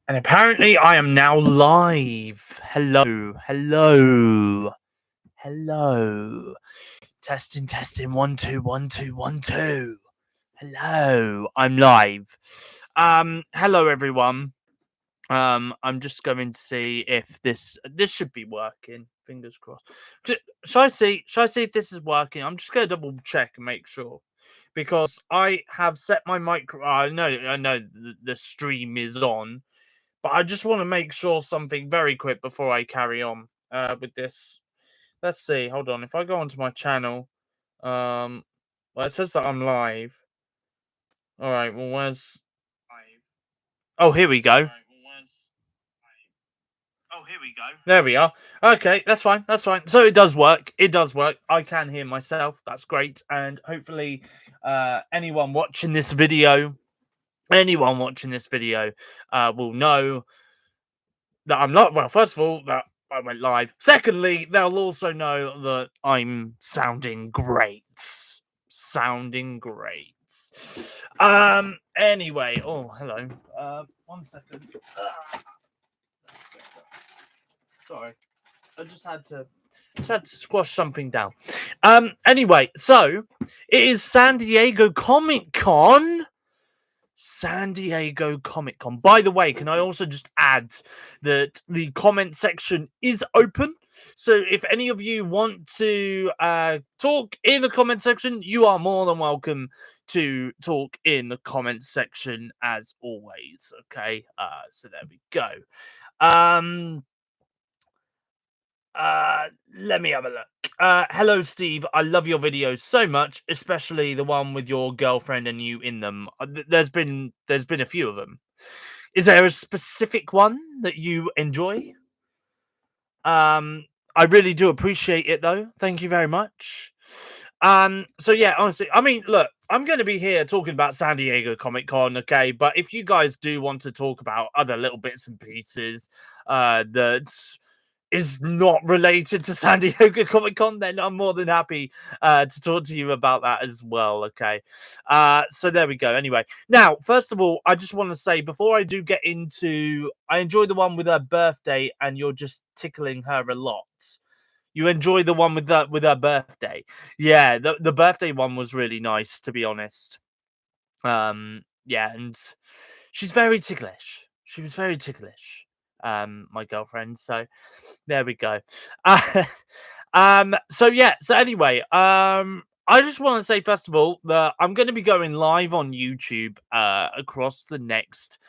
And apparently I am now live. Hello. Testing. 1 2 1 2 1 2. Hello. I'm live. Hello everyone. I'm just going to see if this should be working. Fingers crossed. Shall I see? Shall I see if this is working? I'm just gonna double check and make sure. Because I have set my micro. I know the stream is on, but I just want to make sure something very quick before I carry on with this. Let's see. Hold on. If I go onto my channel, well, it says that I'm live. All right. Well, where's? Oh, here we go. There we are. Okay, that's fine. That's fine. So it does work. It does work. I can hear myself. That's great. And hopefully, anyone watching this video, will know that I'm not. Well, first of all, that I went live. Secondly, they'll also know that I'm sounding great. Sounding great. Anyway. Oh, hello. 1 second. Sorry. I just had to squash something down. Anyway, so it is San Diego Comic Con. San Diego Comic Con. By the way, can I also just add that the comment section is open? So if any of you want to talk in the comment section, you are more than welcome to talk in the comment section as always. Okay, so there we go. Let me have a look. Hello, Steve. I love your videos so much, especially the one with your girlfriend and you in them. There's been a few of them. Is there a specific one that you enjoy? I really do appreciate it though. Thank you very much. So yeah, honestly, I mean, look, I'm going to be here talking about San Diego Comic Con, okay? But if you guys do want to talk about other little bits and pieces, that is not related to San Diego Comic Con, then I'm more than happy to talk to you about that as well. Okay. So there we go. Anyway, now, first of all, I just want to say before I do get into, I enjoy the one with her birthday, and you're just tickling her a lot. You enjoy the one with her birthday. Yeah, the birthday one was really nice, to be honest. Yeah, and she's very ticklish. She was very ticklish. My girlfriend. So there we go. So yeah. So anyway, I just want to say first of all that I'm going to be going live on YouTube across the next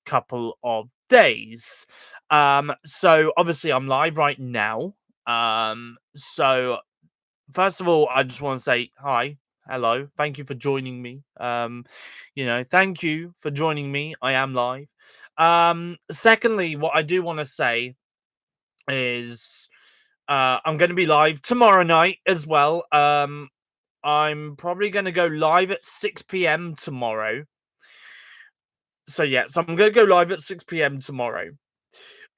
couple of days. So obviously I'm live right now. So first of all, I just want to say hi. Hello. Thank you for joining me. Thank you for joining me. I am live. Secondly, what I do want to say is I'm going to be live tomorrow night as well. I'm probably going to go live at 6 p.m. tomorrow. So yeah, so I'm going to go live at 6 p.m. tomorrow.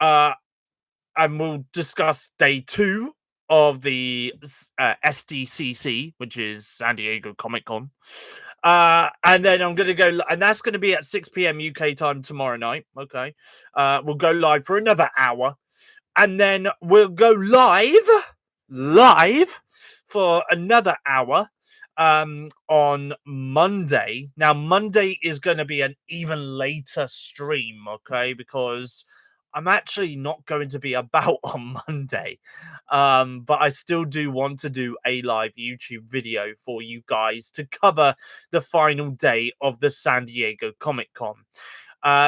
And we'll discuss day 2 of the SDCC, which is San Diego Comic Con. And then I'm going to go, and that's going to be at 6 p.m. UK time tomorrow night. Okay. We'll go live for another hour. And then we'll go live for another hour on Monday. Now, Monday is going to be an even later stream, okay? Because I'm actually not going to be about on Monday. But I still do want to do a live YouTube video for you guys to cover the final day of the San Diego Comic Con.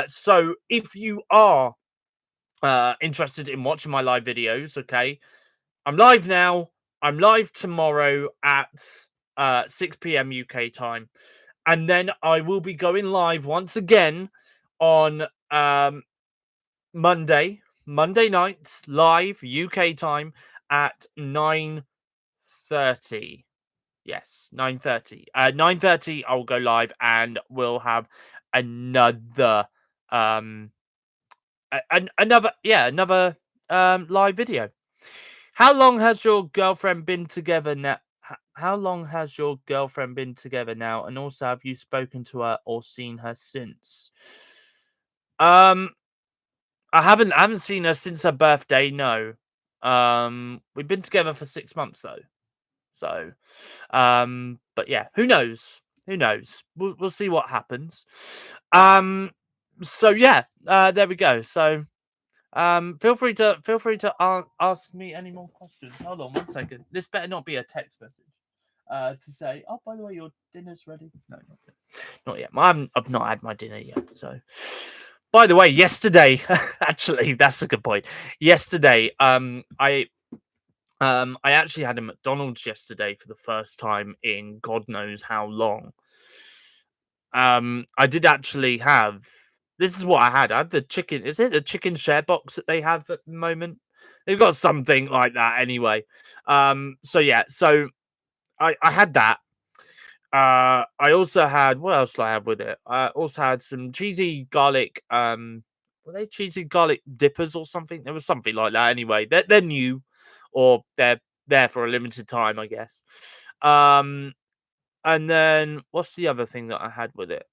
So if you are interested in watching my live videos, okay, I'm live now. I'm live tomorrow at 6 p.m. UK time. And then I will be going live once again on Monday night, live UK time at 9:30. Yes, 9:30. 9:30 I'll go live and we'll have another another live video. How long has your girlfriend been together now? How long has your girlfriend been together now? And also, have you spoken to her or seen her since? Um, I haven't seen her since her birthday. No. We've been together for 6 months though. So, but yeah, who knows? Who knows? We'll see what happens. Um, so yeah, there we go. So, feel free to ask me any more questions. Hold on 1 second. This better not be a text message. To say, oh, by the way, your dinner's ready. No, not yet. Not yet. I've not had my dinner yet. So, by the way, yesterday, actually, that's a good point. Yesterday, I actually had a McDonald's yesterday for the first time in God knows how long. I did actually have. This is what I had. I had the chicken. Is it the chicken share box that they have at the moment? They've got something like that anyway. So yeah. So I had that. I also had, what else did I have with it? I also had some cheesy garlic. Were they cheesy garlic dippers or something? There was something like that. Anyway, they're new, or they're there for a limited time, I guess. Um, and then what's the other thing that I had with it?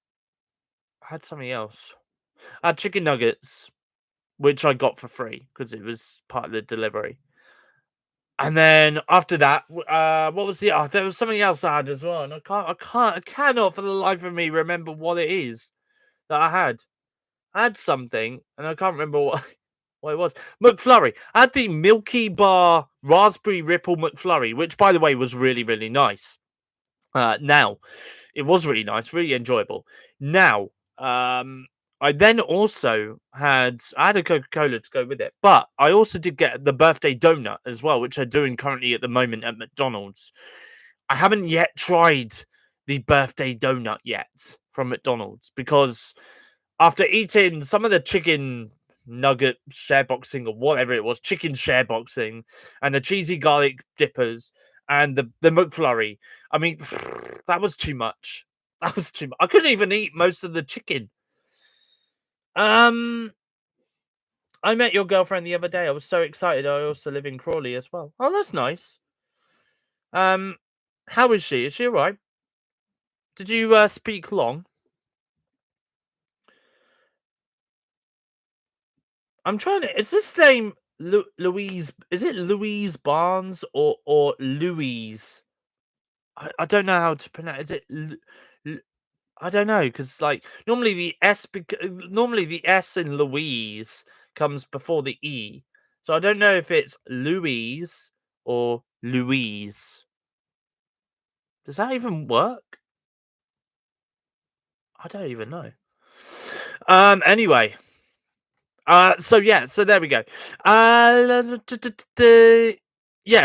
I had something else. I had chicken nuggets, which I got for free because it was part of the delivery. And then after that, what was the? Oh, there was something else I had as well, and I cannot for the life of me remember what it is that I had. I had something, and I can't remember what what it was. McFlurry. I had the Milky Bar Raspberry Ripple McFlurry, which, by the way, was really really nice. Now, it was really nice, really enjoyable. Now, I then also I had a Coca-Cola to go with it, but I also did get the birthday donut as well, which I'm doing currently at the moment at McDonald's. I haven't yet tried the birthday donut yet from McDonald's because after eating some of the chicken nugget share boxing or whatever it was, chicken share boxing, and the cheesy garlic dippers and the McFlurry, I mean, that was too much. That was too much. I couldn't even eat most of the chicken. Um, I met your girlfriend the other day. I was so excited. I also live in Crawley as well. Oh, that's nice. Um, how is she? Is she all right? Did you speak long? I'm trying to. Is this name Louise? Is it Louise Barnes or Louise? I don't know how to pronounce. Is it? I don't know because like normally the S in Louise comes before the E, so I don't know if it's Louise or Louise. Does that even work? I don't even know. Anyway. So yeah, so there we go. Yeah,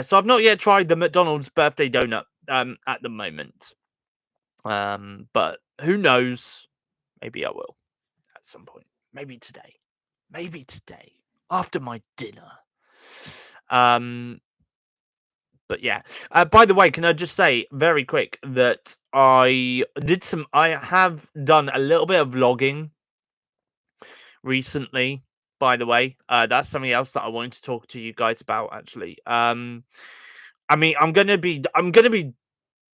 so I've not yet tried the McDonald's birthday donut at the moment. But who knows? Maybe I will at some point. Maybe today. Maybe today after my dinner. Um, but yeah. By the way, can I just say very quick that I have done a little bit of vlogging recently, by the way. That's something else that I wanted to talk to you guys about actually. I mean, I'm gonna be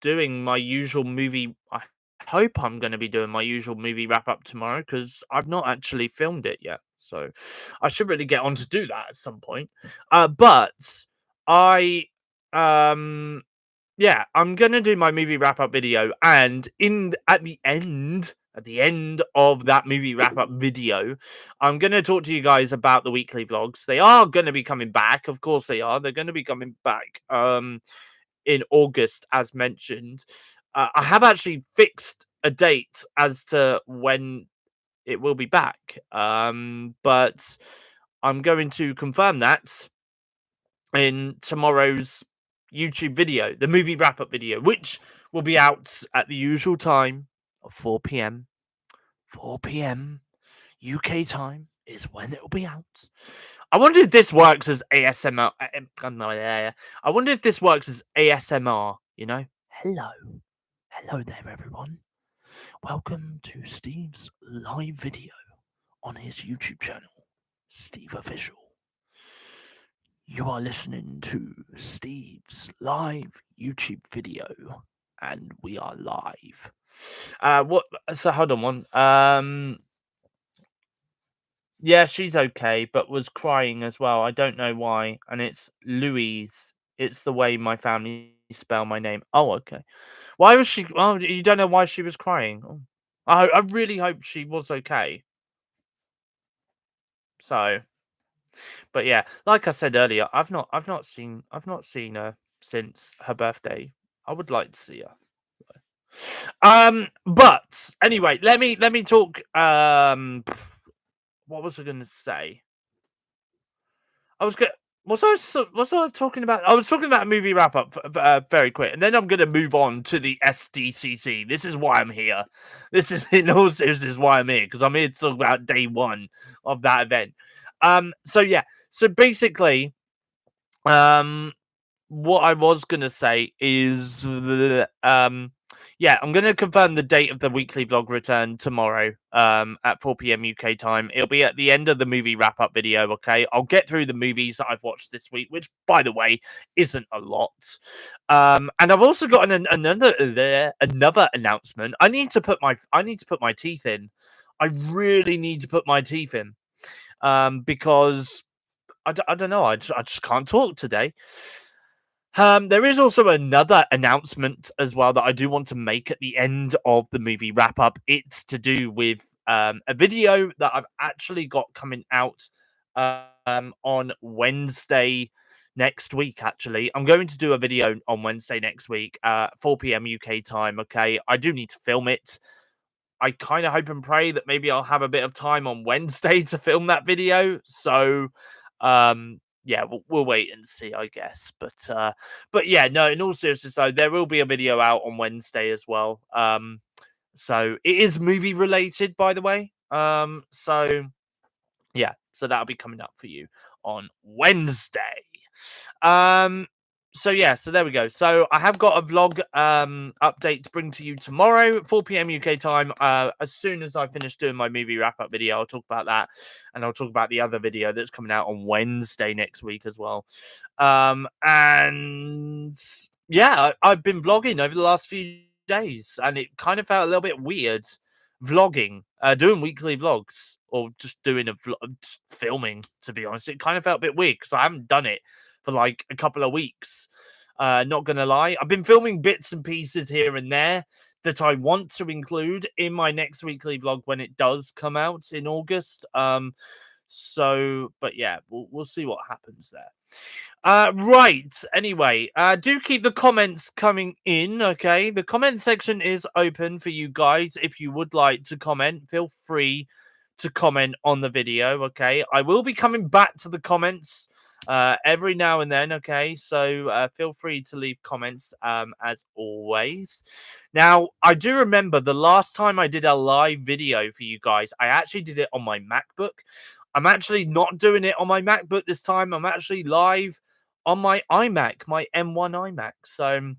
doing my usual movie. I hope I'm gonna be doing my usual movie wrap up tomorrow because I've not actually filmed it yet. So I should really get on to do that at some point. But I yeah, I'm gonna do my movie wrap up video, and at the end of that movie wrap up video, I'm gonna talk to you guys about the weekly vlogs. They are gonna be coming back, of course they are. They're gonna be coming back in August, as mentioned. I have actually fixed a date as to when it will be back, but I'm going to confirm that in tomorrow's YouTube video, the movie wrap up video, which will be out at the usual time of 4 p.m. 4 p.m. UK time is when it'll be out. I wonder if this works as ASMR. I wonder if this works as ASMR, you know? Hello. Hello there, everyone. Welcome to Steve's live video on his YouTube channel, Steve Official. You are listening to Steve's live YouTube video, and we are live. What? So hold on one. Yeah, she's okay, but was crying as well. I don't know why. And it's Louise. It's the way my family spell my name. Oh, okay. Why was she? Oh, you don't know why she was crying. Oh. I really hope she was okay. So, but yeah, like I said earlier, I've not seen her since her birthday. I would like to see her. But anyway, let me talk. What was I going to say? I was going. Was I talking about? I was talking about a movie wrap up very quick, and then I'm going to move on to the SDCC. This is why I'm here. This is in all seriousness why I'm here, because I'm here to talk about day one of that event. So yeah, so basically, um, what I was gonna say is, yeah, I'm gonna confirm the date of the weekly vlog return tomorrow, at 4 p.m. UK time. It'll be at the end of the movie wrap up video. Okay, I'll get through the movies that I've watched this week, which, by the way, isn't a lot. And I've also got another announcement. I need to put my teeth in. I really need to put my teeth in. Because I don't know. I just can't talk today. There is also another announcement as well that I do want to make at the end of the movie wrap up. It's to do with a video that I've actually got coming out on Wednesday next week. Actually, I'm going to do a video on Wednesday next week, 4 p.m. UK time. Okay, I do need to film it. I kind of hope and pray that maybe I'll have a bit of time on Wednesday to film that video. So, yeah, we'll wait and see, I guess. But yeah, no. In all seriousness, though, there will be a video out on Wednesday as well. So it is movie related, by the way. So yeah, so that'll be coming up for you on Wednesday. Um, so yeah, so there we go. So I have got a vlog update to bring to you tomorrow at 4 p.m. UK time. As soon as I finish doing my movie wrap up video, I'll talk about that, and I'll talk about the other video that's coming out on Wednesday next week as well. And yeah, I've been vlogging over the last few days, and it kind of felt a little bit weird vlogging, doing weekly vlogs, or just doing just filming. To be honest, it kind of felt a bit weird because I haven't done it for like a couple of weeks. Not gonna lie, I've been filming bits and pieces here and there that I want to include in my next weekly vlog when it does come out in August. So, but yeah, we'll see what happens there. Right. Anyway, do keep the comments coming in. Okay, the comment section is open for you guys. If you would like to comment, feel free to comment on the video. Okay, I will be coming back to the comments every now and then. Okay, so feel free to leave comments as always. Now, I do remember the last time I did a live video for you guys, I actually did it on my MacBook. I'm actually not doing it on my MacBook this time. I'm actually live on my iMac, my M1 iMac. So,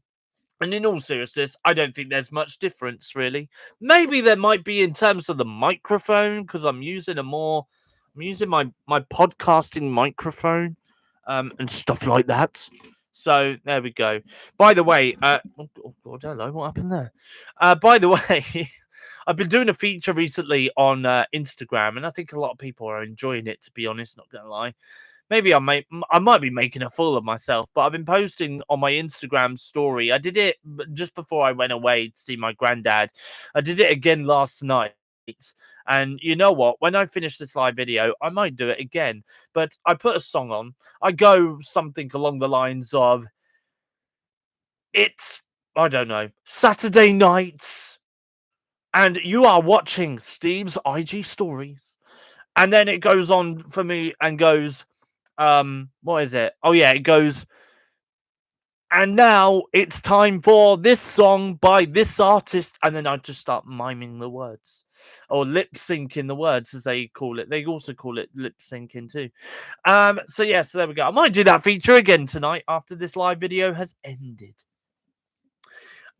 and in all seriousness, I don't think there's much difference really. Maybe there might be in terms of the microphone, because I'm using my podcasting microphone, and stuff like that. So there we go. By the way, oh God, hello, what happened there? By the way, I've been doing a feature recently on Instagram, and I think a lot of people are enjoying it. To be honest, not gonna lie. Maybe I might be making a fool of myself, but I've been posting on my Instagram story. I did it just before I went away to see my granddad. I did it again last night. And you know what? When I finish this live video, I might do it again. But I put a song on. I go something along the lines of, it's, I don't know, Saturday night, and you are watching Steve's IG stories. And then it goes on for me and goes, what is it? Oh yeah, it goes, and now it's time for this song by this artist, and then I just start miming the words, or lip syncing the words, as they call it. They also call it lip syncing too. So yeah, so there we go. I might do that feature again tonight after this live video has ended.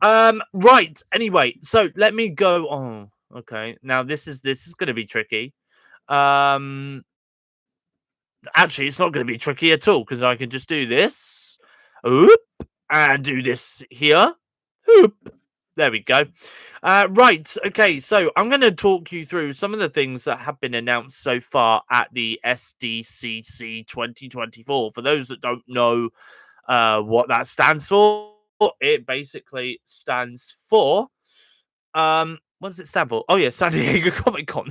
Right. Anyway, so let me go on. Okay, now this is going to be tricky. Actually, it's not going to be tricky at all because I can just do this, oop, and do this here, oop, There we go. Right. Okay. So I'm going to talk you through some of the things that have been announced so far at the SDCC 2024. For those that don't know what that stands for, it basically stands for. What does it stand for? Oh, yeah, San Diego Comic Con.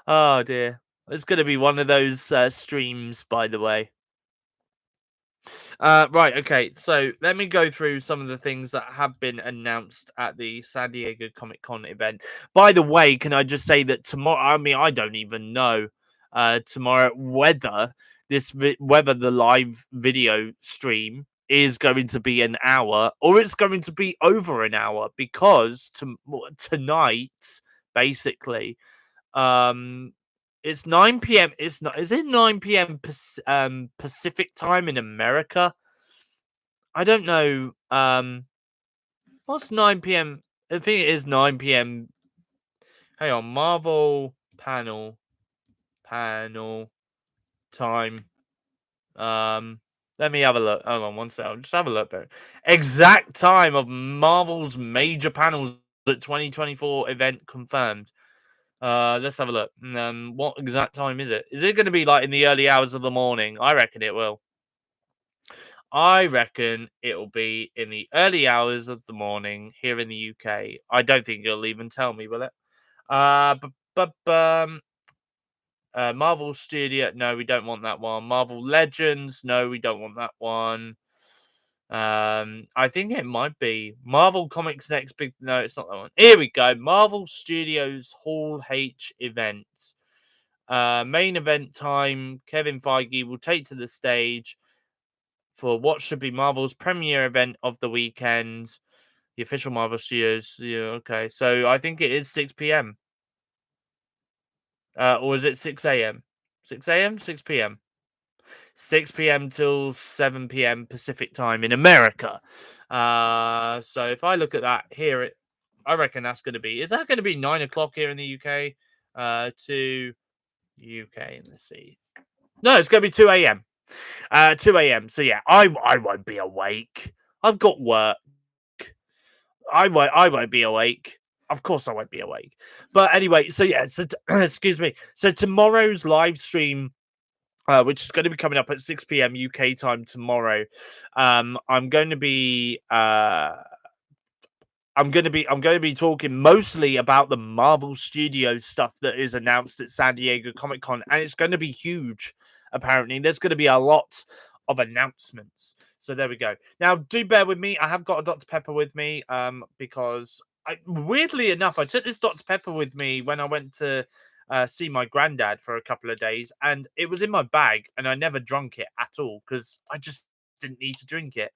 Oh, dear. It's going to be one of those streams, by the way. Right, okay. So let me go through some of the things that have been announced at the San Diego Comic Con event. By the way, can I just say that tomorrow? I mean, I don't even know tomorrow whether whether the live video stream is going to be an hour or it's going to be over an hour because tonight, basically, um, it's 9 p.m. It's not. Is it 9 p.m. Pacific time in America? I don't know. What's 9 p.m.? I think it is 9 p.m. Hang on, Marvel panel time. Let me have a look. Hold on one second. Just have a look there. Exact time of Marvel's major panels at 2024 event confirmed. Let's have a look. What exact time is it? Is it going to be like in the early hours of the morning? I reckon it will. I reckon it'll be in the early hours of the morning here in the UK. I don't think it'll even tell me, will it? Marvel Studio. No, we don't want that one. Marvel Legends. No, we don't want that one. I think it might be Marvel Comics Next Big. No, it's not that one. Here we go. Marvel Studios Hall H event. Main event time. Kevin Feige will take to the stage for what should be Marvel's premiere event of the weekend. The official Marvel Studios. Yeah, okay. So I think it is 6 p.m. Or is it 6 a.m.? 6 a.m. 6 p.m. 6 p.m. till 7 p.m. Pacific time in America. So if I look at that here, I reckon that's going to be. Is that going to be 9 o'clock here in the UK? To UK. Let's see. No, it's going to be 2 a.m. 2 a.m. So yeah, I won't be awake. I've got work. I won't be awake. Of course I won't be awake. But anyway, so yeah, so excuse me. So tomorrow's live stream, which is going to be coming up at 6 p.m. UK time tomorrow. I'm going to be talking mostly about the Marvel Studios stuff that is announced at San Diego Comic Con, and it's going to be huge. Apparently, there's going to be a lot of announcements. So there we go. Now, do bear with me. I have got a Dr. Pepper with me, because weirdly enough, I took this Dr. Pepper with me when I went to see my granddad for a couple of days, and it was in my bag, and I never drunk it at all because I just didn't need to drink it.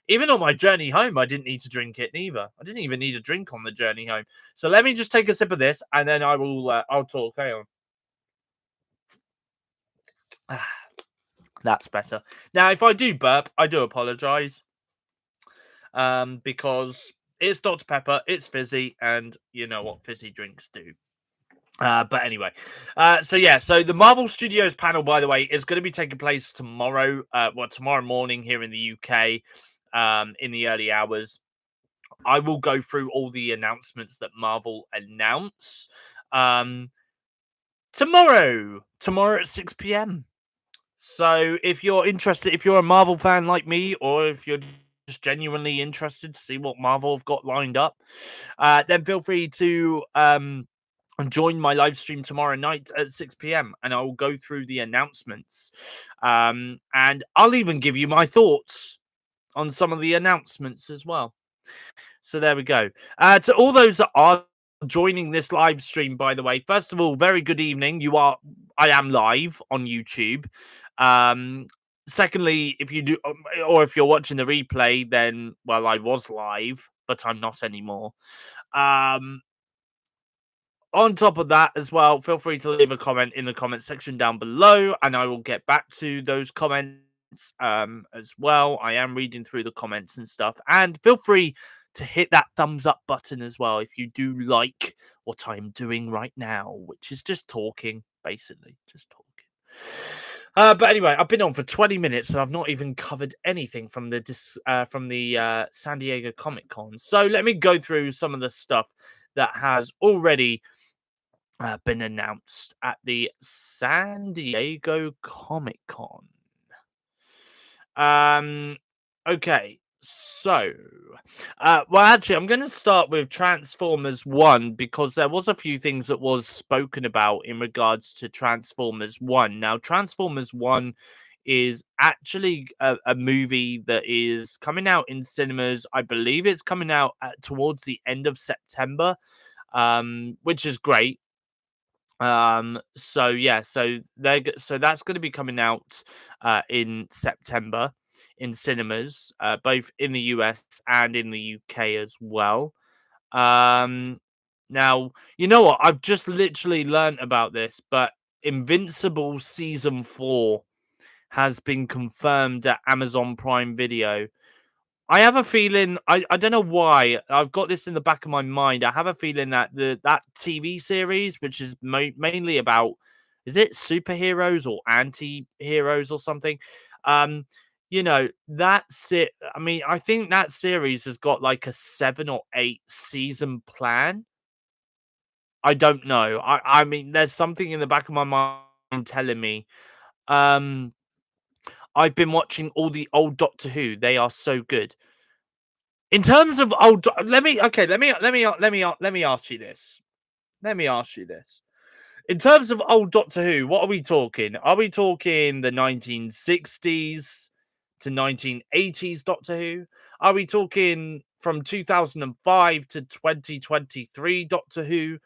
Even on my journey home, I didn't need to drink it neither. I didn't even need a drink on the journey home. So let me just take a sip of this, and then I'll talk. Hang on. That's better. Now, if I do burp, I do apologize. Because it's Dr. Pepper, it's fizzy, and you know what fizzy drinks do. But anyway, so the Marvel Studios panel, by the way, is going to be taking place tomorrow. Tomorrow morning here in the UK, in the early hours. I will go through all the announcements that Marvel announce tomorrow at 6 p.m. So if you're interested, if you're a Marvel fan like me, or if you're just genuinely interested to see what Marvel have got lined up, then feel free to join my live stream tomorrow night at 6 p.m. and I will go through the announcements. And I'll even give you my thoughts on some of the announcements as well. So there we go. To all those that are joining this live stream, by the way, first of all, very good evening. I am live on YouTube. Secondly, if you do, or if you're watching the replay, then well, I was live, but I'm not anymore. On top of that as well, feel free to leave a comment in the comment section down below, and I will get back to those comments as well. I am reading through the comments and stuff, and feel free to hit that thumbs up button as well if you do like what I'm doing right now, which is just talking, basically, just talking. But anyway, I've been on for 20 minutes and I've not even covered anything from the San Diego Comic Con. So let me go through some of the stuff that has already been announced at the San Diego Comic Con. Um, okay, so, well, actually, I'm going to start with Transformers 1 because there was a few things that was spoken about in regards to Transformers 1. Now, Transformers 1 is actually a movie that is coming out in cinemas. I believe it's coming out towards the end of September, which is great. So yeah, so that's going to be coming out in September in cinemas, both in the US and in the UK as well. Um, Now, you know what? I've just literally learnt about this, but Invincible season 4 has been confirmed at Amazon Prime Video. I have a feeling I don't know why, I've got this in the back of my mind. I have a feeling that that TV series, which is mainly about, is it superheroes or anti-heroes or something? Um, that's it. I mean, I think that series has got like a 7 or 8 season plan. I don't know. I mean, there's something in the back of my mind telling me. Um, I've been watching all the old Doctor Who. They are so good. In terms of old, let me ask you this. Let me ask you this. In terms of old Doctor Who, what are we talking? Are we talking the 1960s to 1980s Doctor Who? Are we talking from 2005 to 2023 Doctor Who?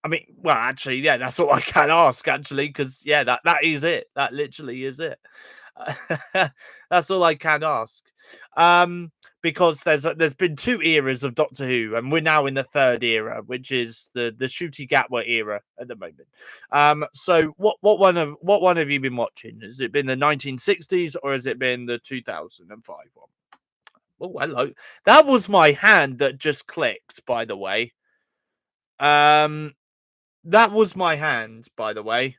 I mean, well, actually, yeah, that's all I can ask, actually, because yeah, that is it. That literally is it. That's all I can ask. Um, because there's been 2 eras of Doctor Who, and we're now in the 3rd era, which is the Shooty Gatwa era at the moment. So what one have you been watching? Has it been the 1960s or has it been the 2005 one? Oh, hello. That was my hand that just clicked, by the way. Um, that was my hand, by the way,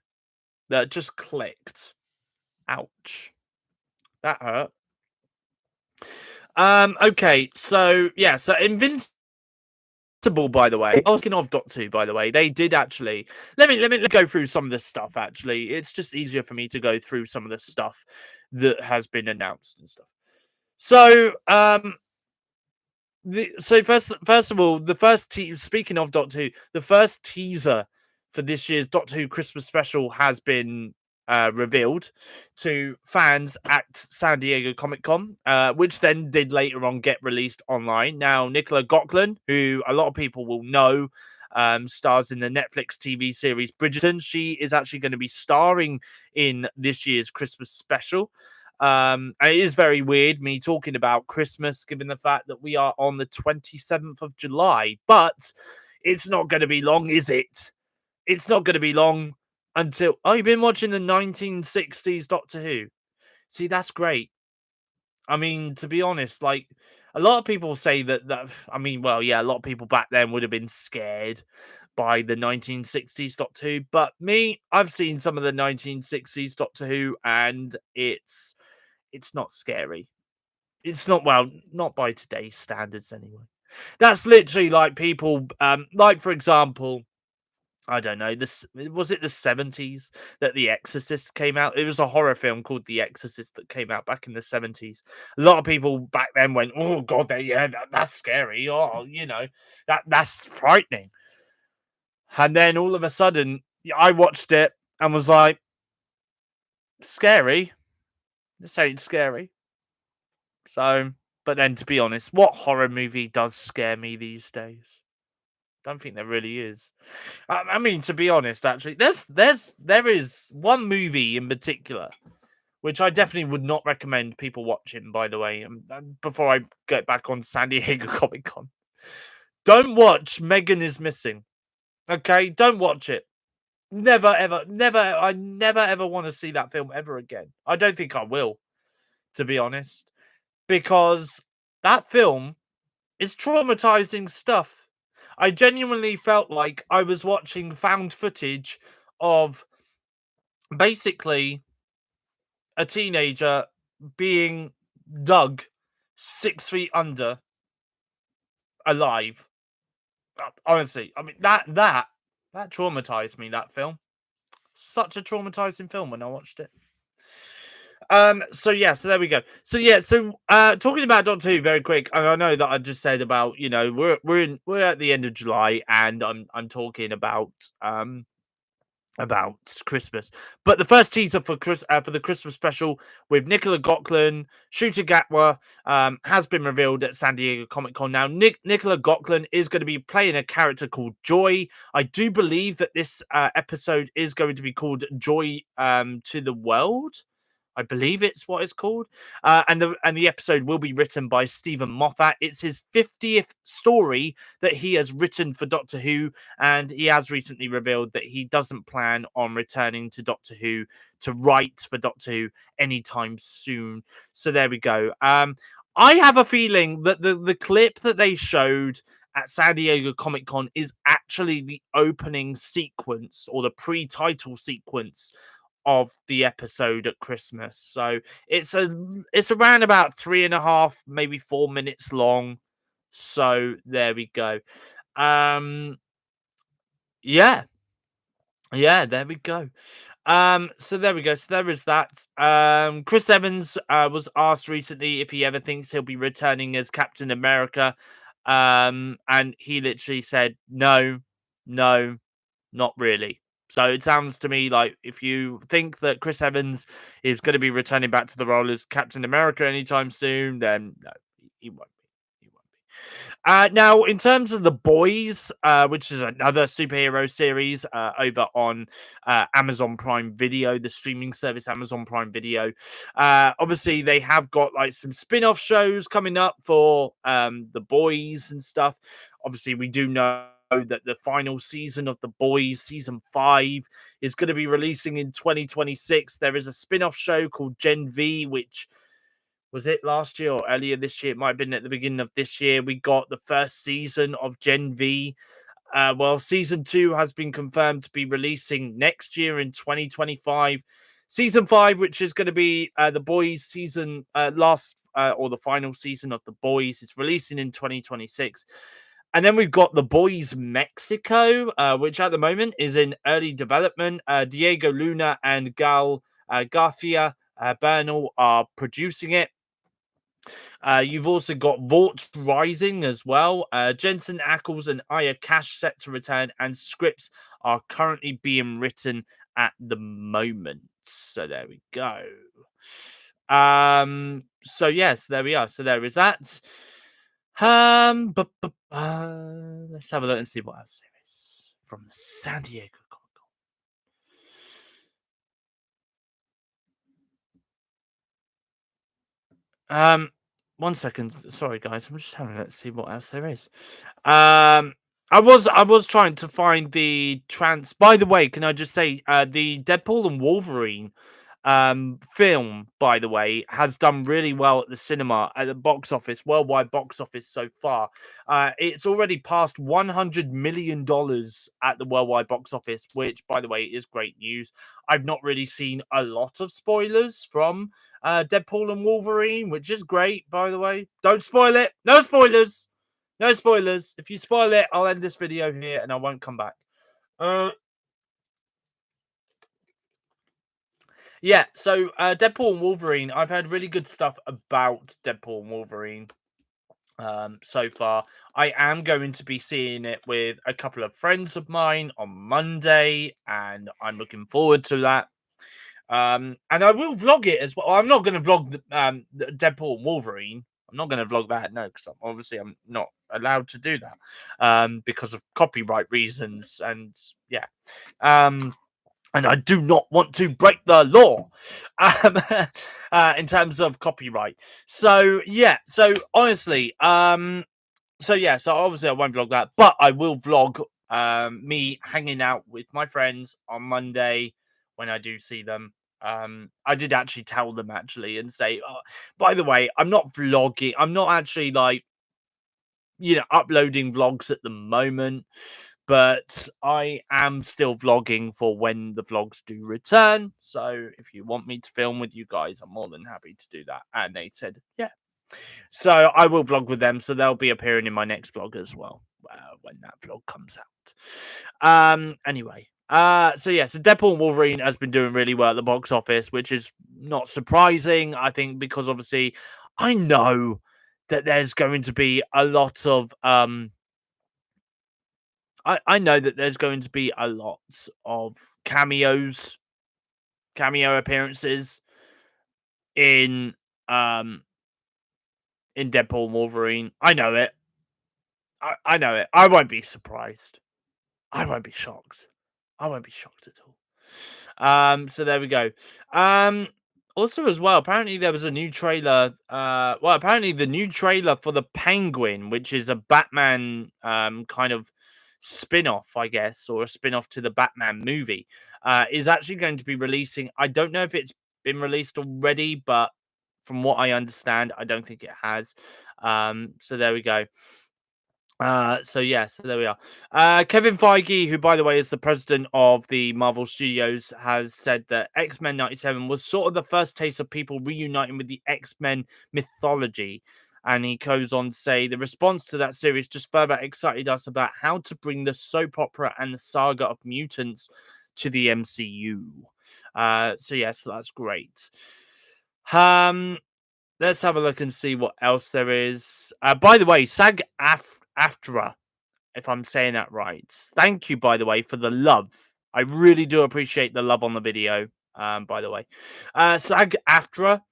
that just clicked. Ouch. That hurt. Okay, so yeah, so Invincible, by the way. Asking of Doctor Who, by the way, they did actually. Let me go through some of this stuff. Actually, it's just easier for me to go through some of the stuff that has been announced and stuff. So, first of all, speaking of Doctor Who, the first teaser for this year's Doctor Who Christmas special has been revealed to fans at San Diego Comic Con, which then did later on get released online. Now, Nicola Gauquelin, who a lot of people will know, stars in the Netflix TV series Bridgerton. She is actually going to be starring in this year's Christmas special. And it is very weird me talking about Christmas, given the fact that we are on the 27th of July. But it's not going to be long, is it? It's not going to be long until. Oh, you've been watching the 1960s Doctor Who. See, that's great. I mean, to be honest, like a lot of people say that. I mean, well, yeah, a lot of people back then would have been scared by the 1960s Doctor Who. But me, I've seen some of the 1960s Doctor Who, and it's not scary. It's not, well, not by today's standards anyway. That's literally like people, like for example, I don't know, this was it the 70s that The Exorcist came out? It was a horror film called The Exorcist that came out back in the 70s. A lot of people back then went, "Oh god, yeah, that's scary. Oh, that's frightening." And then all of a sudden, I watched it and was like, "Scary? This ain't scary." So, but then to be honest, what horror movie does scare me these days? Don't think there really is. I mean, to be honest, actually, there is one movie in particular which I definitely would not recommend people watching. By the way, before I get back on San Diego Comic Con, don't watch Megan is Missing. Okay, don't watch it. Never, ever, never. I never ever want to see that film ever again. I don't think I will, to be honest, because that film is traumatizing stuff. I genuinely felt like I was watching found footage of basically a teenager being dug 6 feet under alive. Honestly, I mean that traumatized me. That film, such a traumatizing film when I watched it. So yeah, so there we go. So yeah, so talking about Doctor Who very quick, and I know that I just said about, we're at the end of July, and I'm talking about Christmas. But the first teaser for the Christmas special with Nicola Gauquelin, Shooter Gatwa, has been revealed at San Diego Comic Con. Now, Nicola Gauquelin is going to be playing a character called Joy. I do believe that this episode is going to be called Joy to the World. I believe it's what it's called. And the episode will be written by Stephen Moffat. It's his 50th story that he has written for Doctor Who, and he has recently revealed that he doesn't plan on returning to Doctor Who to write for Doctor Who anytime soon. So there we go. I have a feeling that the clip that they showed at San Diego Comic Con is actually the opening sequence or the pre-title sequence of the episode at Christmas. So it's around about 3.5, maybe 4 minutes long. So there we go. Um yeah, yeah, there we go. So there we go. So there is that. Chris Evans was asked recently if he ever thinks he'll be returning as Captain America. And he literally said, no, no, not really. So it sounds to me like if you think that Chris Evans is going to be returning back to the role as Captain America anytime soon, then no, he won't be. He won't be. Now, in terms of The Boys, which is another superhero series over on Amazon Prime Video, the streaming service Amazon Prime Video, obviously they have got like some spin-off shows coming up for The Boys and stuff. Obviously, we do know that the final season of The Boys, season 5, is going to be releasing in 2026. There is a spin-off show called Gen V, which was it last year or earlier this year? It might have been at the beginning of this year. We got the first season of Gen V. Well, season 2 has been confirmed to be releasing next year in 2025. Season 5, which is going to be the Boys season, or the final season of the Boys, is releasing in 2026. And then we've got The Boys Mexico, which at the moment is in early development. Diego Luna and Garcia Bernal are producing it. You've also got Vought Rising as well. Jensen Ackles and Aya Cash set to return, and scripts are currently being written at the moment. So there we go. So yes, there we are. So there is that. Let's have a look and see what else there is from San Diego Comic Con. 1 second. Sorry, guys. I'm just having a let's see what else there is. I was trying to find the trans. By the way, can I just say the Deadpool and Wolverine film, by the way, has done really well at the cinema, at the box office, worldwide box office so far. It's already passed $100 million at the worldwide box office, which, by the way, is great news. I've not really seen a lot of spoilers from Deadpool and Wolverine, which is great, by the way. Don't spoil it. No spoilers. No spoilers. If you spoil it, I'll end this video here and I won't come back. Yeah, so Deadpool and Wolverine, I've heard really good stuff about Deadpool and Wolverine so far. I am going to be seeing it with a couple of friends of mine on Monday, and I'm looking forward to that. And I will vlog it as well. I'm not going to vlog the Deadpool and Wolverine. I'm not going to vlog that, no, because obviously I'm not allowed to do that because of copyright reasons. And yeah. And I do not want to break the law in terms of copyright. So yeah, so honestly, so obviously I won't vlog that, but I will vlog me hanging out with my friends on Monday when I do see them. I did actually tell them actually and say, oh, by the way, I'm not vlogging. I'm not actually like, uploading vlogs at the moment. but I am still vlogging for when the vlogs do return. So if you want me to film with you guys, I'm more than happy to do that. And they said, yeah. So I will vlog with them. So they'll be appearing in my next vlog as well when that vlog comes out. Anyway. So Deadpool and Wolverine has been doing really well at the box office, which is not surprising, I think, because obviously I know that there's going to be a lot of I know that there's going to be a lot of cameo appearances in um in Deadpool and Wolverine. I know it. I know it. I won't be surprised. I won't be shocked. I won't be shocked at all. So there we go. Also as well, apparently there was a new trailer. Apparently the new trailer for the Penguin, which is a Batman kind of spin-off, I guess, or a spin-off to the Batman movie, is actually going to be releasing. I don't know if it's been released already, but from what I understand, I don't think it has. So there we go. So there we are. Kevin Feige, who by the way is the president of the Marvel Studios, has said that X-Men 97 was sort of the first taste of people reuniting with the X-Men mythology. And he goes on to say the response to that series just further excited us about how to bring the soap opera and the saga of mutants to the MCU. So that's great. Let's have a look and see what else there is. By the way, SAG-AFTRA, if I'm saying that right. Thank you, by the way, for the love. I really do appreciate the love on the video, by the way. SAG-AFTRA,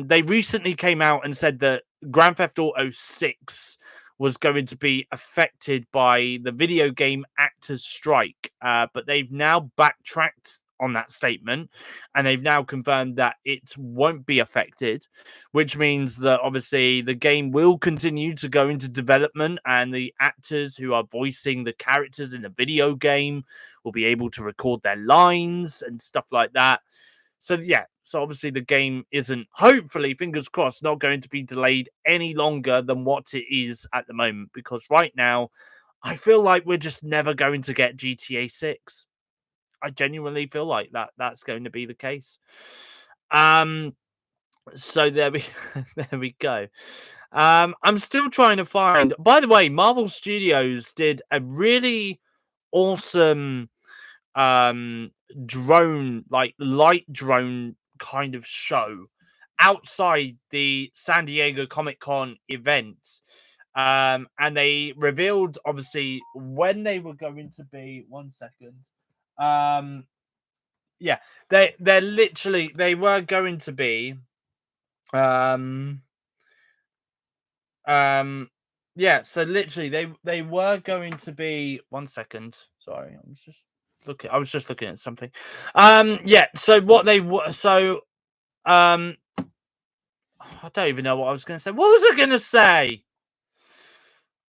they recently came out and said that Grand Theft Auto 6 was going to be affected by the video game actors strike, but they've now backtracked on that statement, and they've now confirmed that it won't be affected, which means that obviously the game will continue to go into development, and the actors who are voicing the characters in the video game will be able to record their lines and stuff like that. So obviously the game isn't, hopefully, fingers crossed, not going to be delayed any longer than what it is at the moment, because right now I feel like we're just never going to get GTA 6. I genuinely feel like that's going to be the case. So there we there we go. I'm still trying to find. By the way, Marvel Studios did a really awesome drone, like light drone kind of show outside the San Diego Comic-Con event. And they revealed obviously when they were going to be. One second. They're literally, they were going to be so literally they were going to be. One second, sorry, I was just looking at something. So what they were, I don't even know what I was going to say. What was I going to say?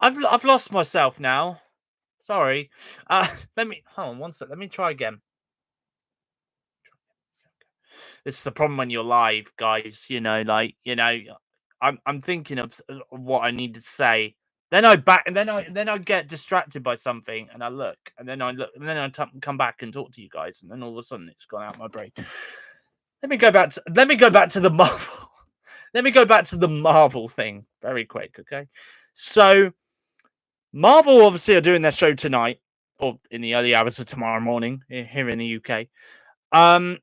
I've lost myself now. Sorry. Let me hold on one sec. Let me try again. This is the problem when you're live, guys. I'm thinking of what I need to say. Then I get distracted by something, and I look, and then I come back and talk to you guys, and then all of a sudden it's gone out of my brain. Let me go back to the Marvel. Let me go back to the Marvel thing very quick, okay? So Marvel obviously are doing their show tonight, or in the early hours of tomorrow morning here in the UK. And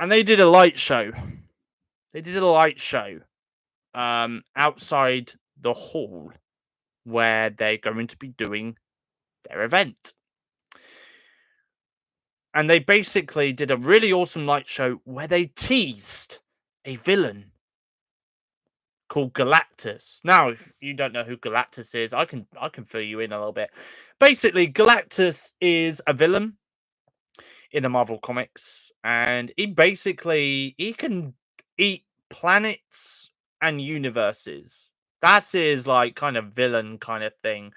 they did a light show. Outside the hall where they're going to be doing their event. And they basically did a really awesome light show where they teased a villain called Galactus. Now, if you don't know who Galactus is, I can fill you in a little bit. Basically, Galactus is a villain in the Marvel comics, and he can eat planets and universes. That's his like kind of villain kind of thing.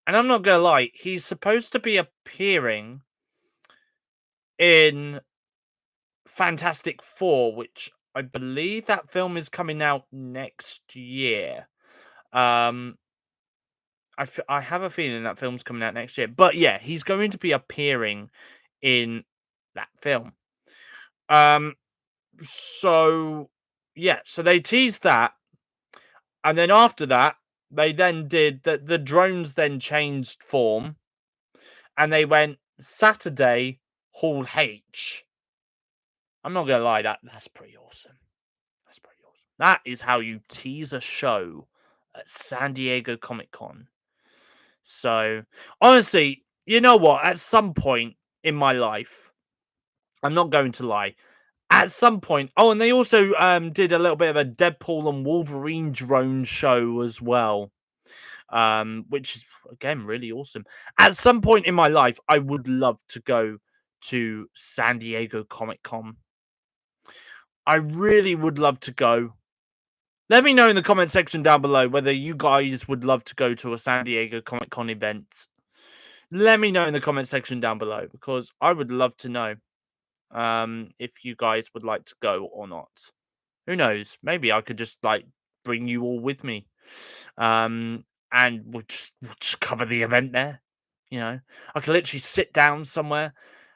And I'm not gonna lie, he's supposed to be appearing in Fantastic Four, which I believe that film is coming out next year. I have a feeling that film's coming out next year. But yeah, he's going to be appearing in that film. Um, so yeah, so they teased that, and then after that, they then did that. The drones then changed form, and they went Saturday Hall H. I'm not gonna lie, that's pretty awesome. That's pretty awesome. That is how you tease a show at San Diego Comic Con. So honestly, you know what? At some point in my life, I'm not going to lie. At some point, oh, and they also did a little bit of a Deadpool and Wolverine drone show as well, which is again really awesome. At some point in my life, I would love to go to San Diego Comic Con. I really would love to go. Let me know in the comment section down below whether you guys would love to go to a San Diego Comic Con event. Let me know in the comment section down below because I would love to know if you guys would like to go or not. Who knows? Maybe I could just like bring you all with me, and we'll just cover the event there. You know, I could literally sit down somewhere,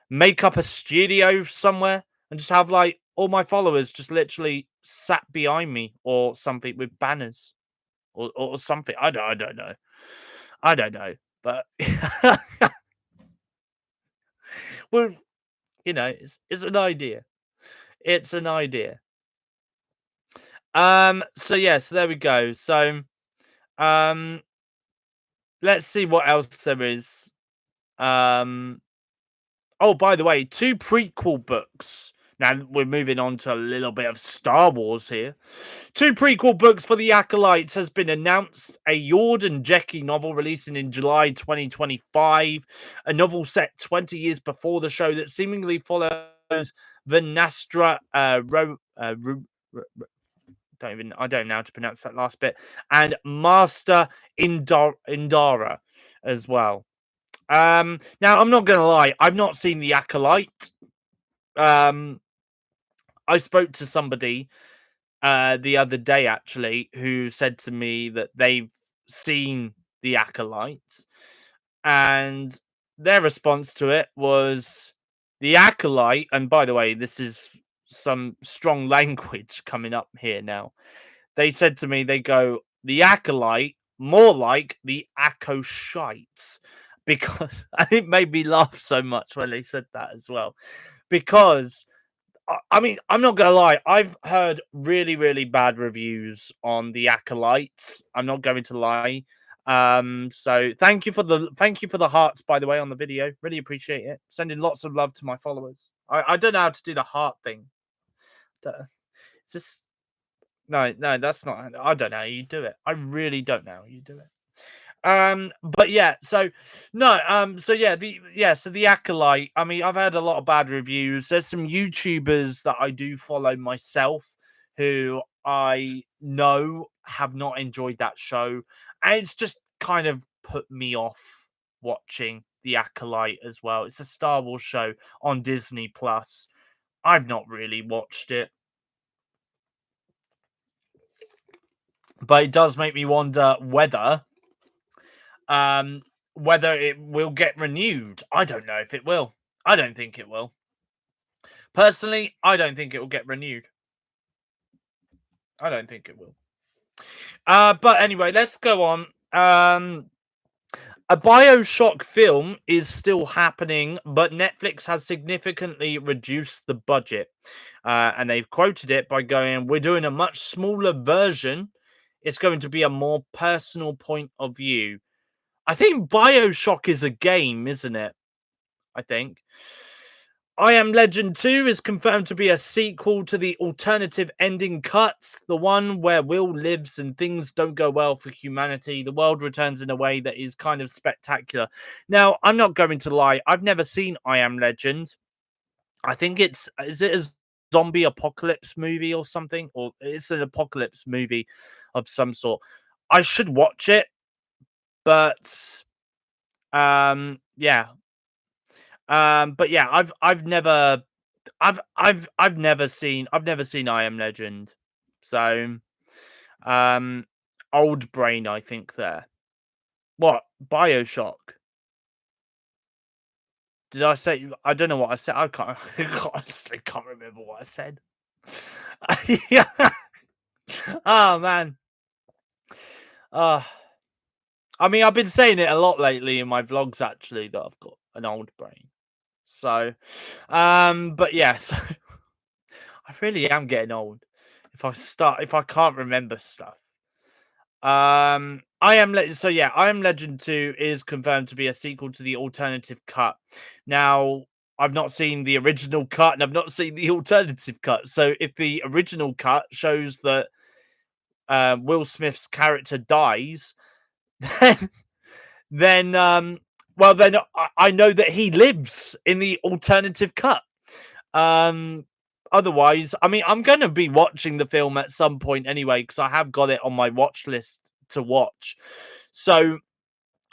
make up a studio somewhere, and just have like all my followers just literally sat behind me or something with banners or something. I don't know. I don't know, but well, it's an idea. It's an idea. So yeah, so there we go. So um let's see what else there is. Um oh, by the way, two prequel books. Now we're moving on to a little bit of Star Wars here. Two prequel books for the Acolytes has been announced. A Yord and Jeki novel releasing in July 2025. A novel set 20 years before the show that seemingly follows Vanastra I don't know how to pronounce that last bit, and Master Indara as well. Now I'm not gonna lie, I've not seen the Acolyte. Um, I spoke to somebody the other day actually who said to me that they've seen the Acolyte, and their response to it was the Acolyte. And by the way, this is some strong language coming up here now. They said to me, they go, the Acolyte, more like the Akoshite. Because and it made me laugh so much when they said that as well. Because I mean, I'm not gonna lie, I've heard really, really bad reviews on the Acolytes. I'm not going to lie. So thank you for the hearts, by the way, on the video. Really appreciate it. Sending lots of love to my followers. I don't know how to do the heart thing. It's just no, that's not. I don't know how you do it. I really don't know how you do it. But yeah, so no, so yeah, so the Acolyte. I mean, I've had a lot of bad reviews. There's some YouTubers that I do follow myself who I know have not enjoyed that show, and it's just kind of put me off watching the Acolyte as well. It's a Star Wars show on Disney Plus. I've not really watched it, but it does make me wonder um, whether it will get renewed. I don't know if it will. I don't think it will. Personally, I don't think it will get renewed. I don't think it will. But anyway, let's go on. A Bioshock film is still happening, but Netflix has significantly reduced the budget. And they've quoted it by going, we're doing a much smaller version. It's going to be a more personal point of view. I think Bioshock is a game, isn't it? I think. I Am Legend 2 is confirmed to be a sequel to the alternative ending cuts, the one where Will lives and things don't go well for humanity. The world returns in a way that is kind of spectacular. Now, I'm not going to lie, I've never seen I Am Legend. I think is it a zombie apocalypse movie or something? Or it's an apocalypse movie of some sort. I should watch it, but yeah, but yeah, I've never seen I Am Legend. So, um, old brain, I think there. What? BioShock? Did I say? I don't know what I said. I can't. I honestly can't remember what I said. Yeah. Oh man. Uh I mean, I've been saying it a lot lately in my vlogs. Actually, that I've got an old brain. So, but yeah. So I really am getting old. If I can't remember stuff. I Am Legend 2 is confirmed to be a sequel to the alternative cut. Now, I've not seen the original cut and I've not seen the alternative cut. So if the original cut shows that Will Smith's character dies, then then I know that he lives in the alternative cut. Um Otherwise, I mean, I'm going to be watching the film at some point anyway because I have got it on my watch list to watch. So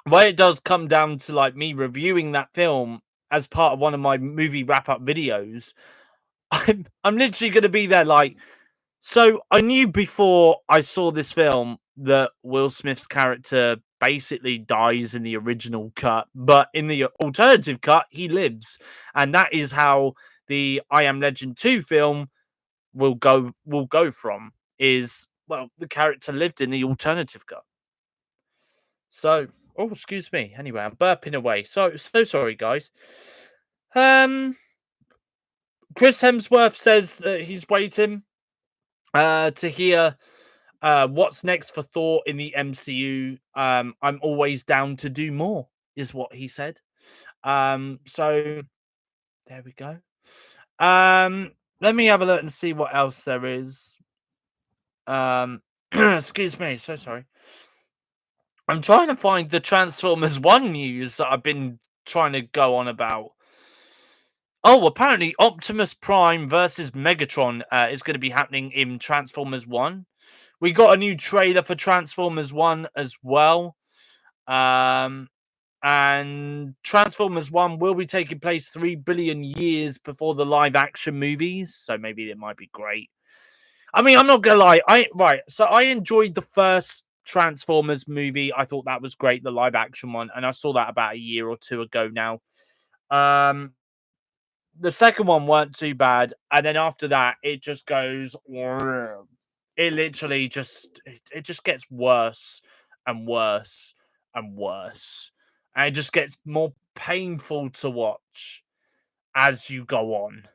when it does come down to like me reviewing that film as part of one of my movie wrap up videos, I'm literally going to be there like, so I knew before I saw this film that Will Smith's character basically dies in the original cut, but in the alternative cut, he lives. And that is how the I Am Legend 2 film will go from is, well, the character lived in the alternative cut. So, oh, excuse me. Anyway, I'm burping away. So sorry, guys. Um Chris Hemsworth says that he's waiting to hear what's next for Thor in the MCU. I'm always down to do more, is what he said. So there we go. Let me have a look and see what else there is. Excuse me, so sorry. I'm trying to find the Transformers 1 news that I've been trying to go on about. Oh, apparently Optimus Prime versus Megatron is going to be happening in Transformers 1. We got a new trailer for Transformers 1 as well. And Transformers 1 will be taking place 3 billion years before the live action movies. So maybe it might be great. I mean, I'm not going to lie. So I enjoyed the first Transformers movie. I thought that was great, the live action one. And I saw that about a year or two ago now. The second one weren't too bad. And then after that, it just goes... It literally it just gets worse and worse and worse. And it just gets more painful to watch as you go on.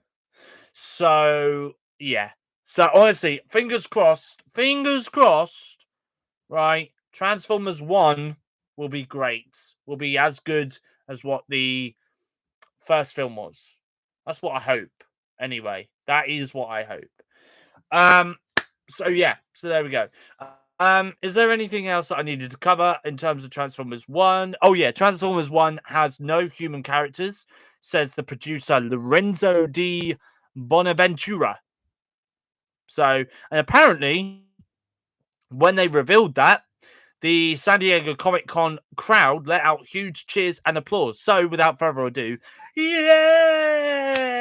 So, yeah. So, honestly, fingers crossed, right? Transformers 1 will be great. Will be as good as what the first film was. That's what I hope. Anyway, that is what I hope. So yeah, so there we go. Is there anything else that I needed to cover in terms of Transformers 1? Oh yeah, Transformers 1 has no human characters, says the producer Lorenzo di Bonaventura. So, and apparently, when they revealed that, the San Diego Comic-Con crowd let out huge cheers and applause. So, without further ado, yeah!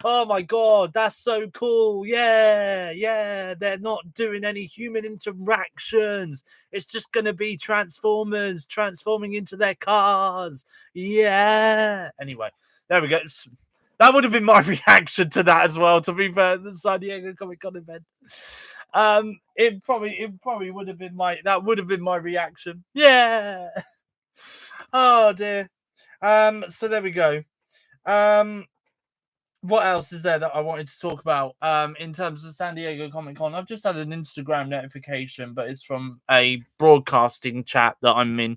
Oh my god, that's so cool. Yeah. They're not doing any human interactions. It's just going to be Transformers transforming into their cars. Yeah. Anyway, there we go. That would have been my reaction to that as well, to be fair, the San Diego Comic-Con event. It probably would have been my reaction. Yeah. Oh dear. So there we go. What else is there that I wanted to talk about? In terms of San Diego Comic-Con, I've just had an Instagram notification, but it's from a broadcasting chat that I'm in.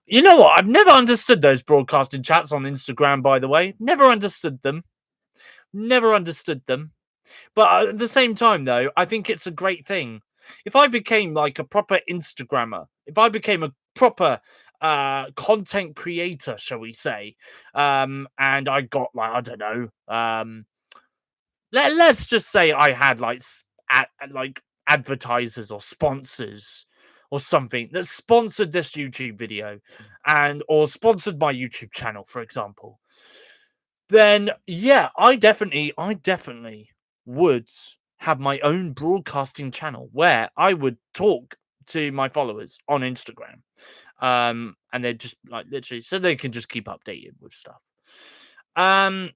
You know what? I've never understood those broadcasting chats on Instagram, by the way. Never understood them. But at the same time, though, I think it's a great thing. If I became like a proper Instagrammer, if I became a proper content creator, shall we say, and I got like, I don't know, let's just say I had like advertisers or sponsors or something that sponsored this YouTube video or sponsored my YouTube channel, for example, then yeah, I definitely would have my own broadcasting channel where I would talk to my followers on Instagram. And they're just like literally so they can just keep updated with stuff. Um,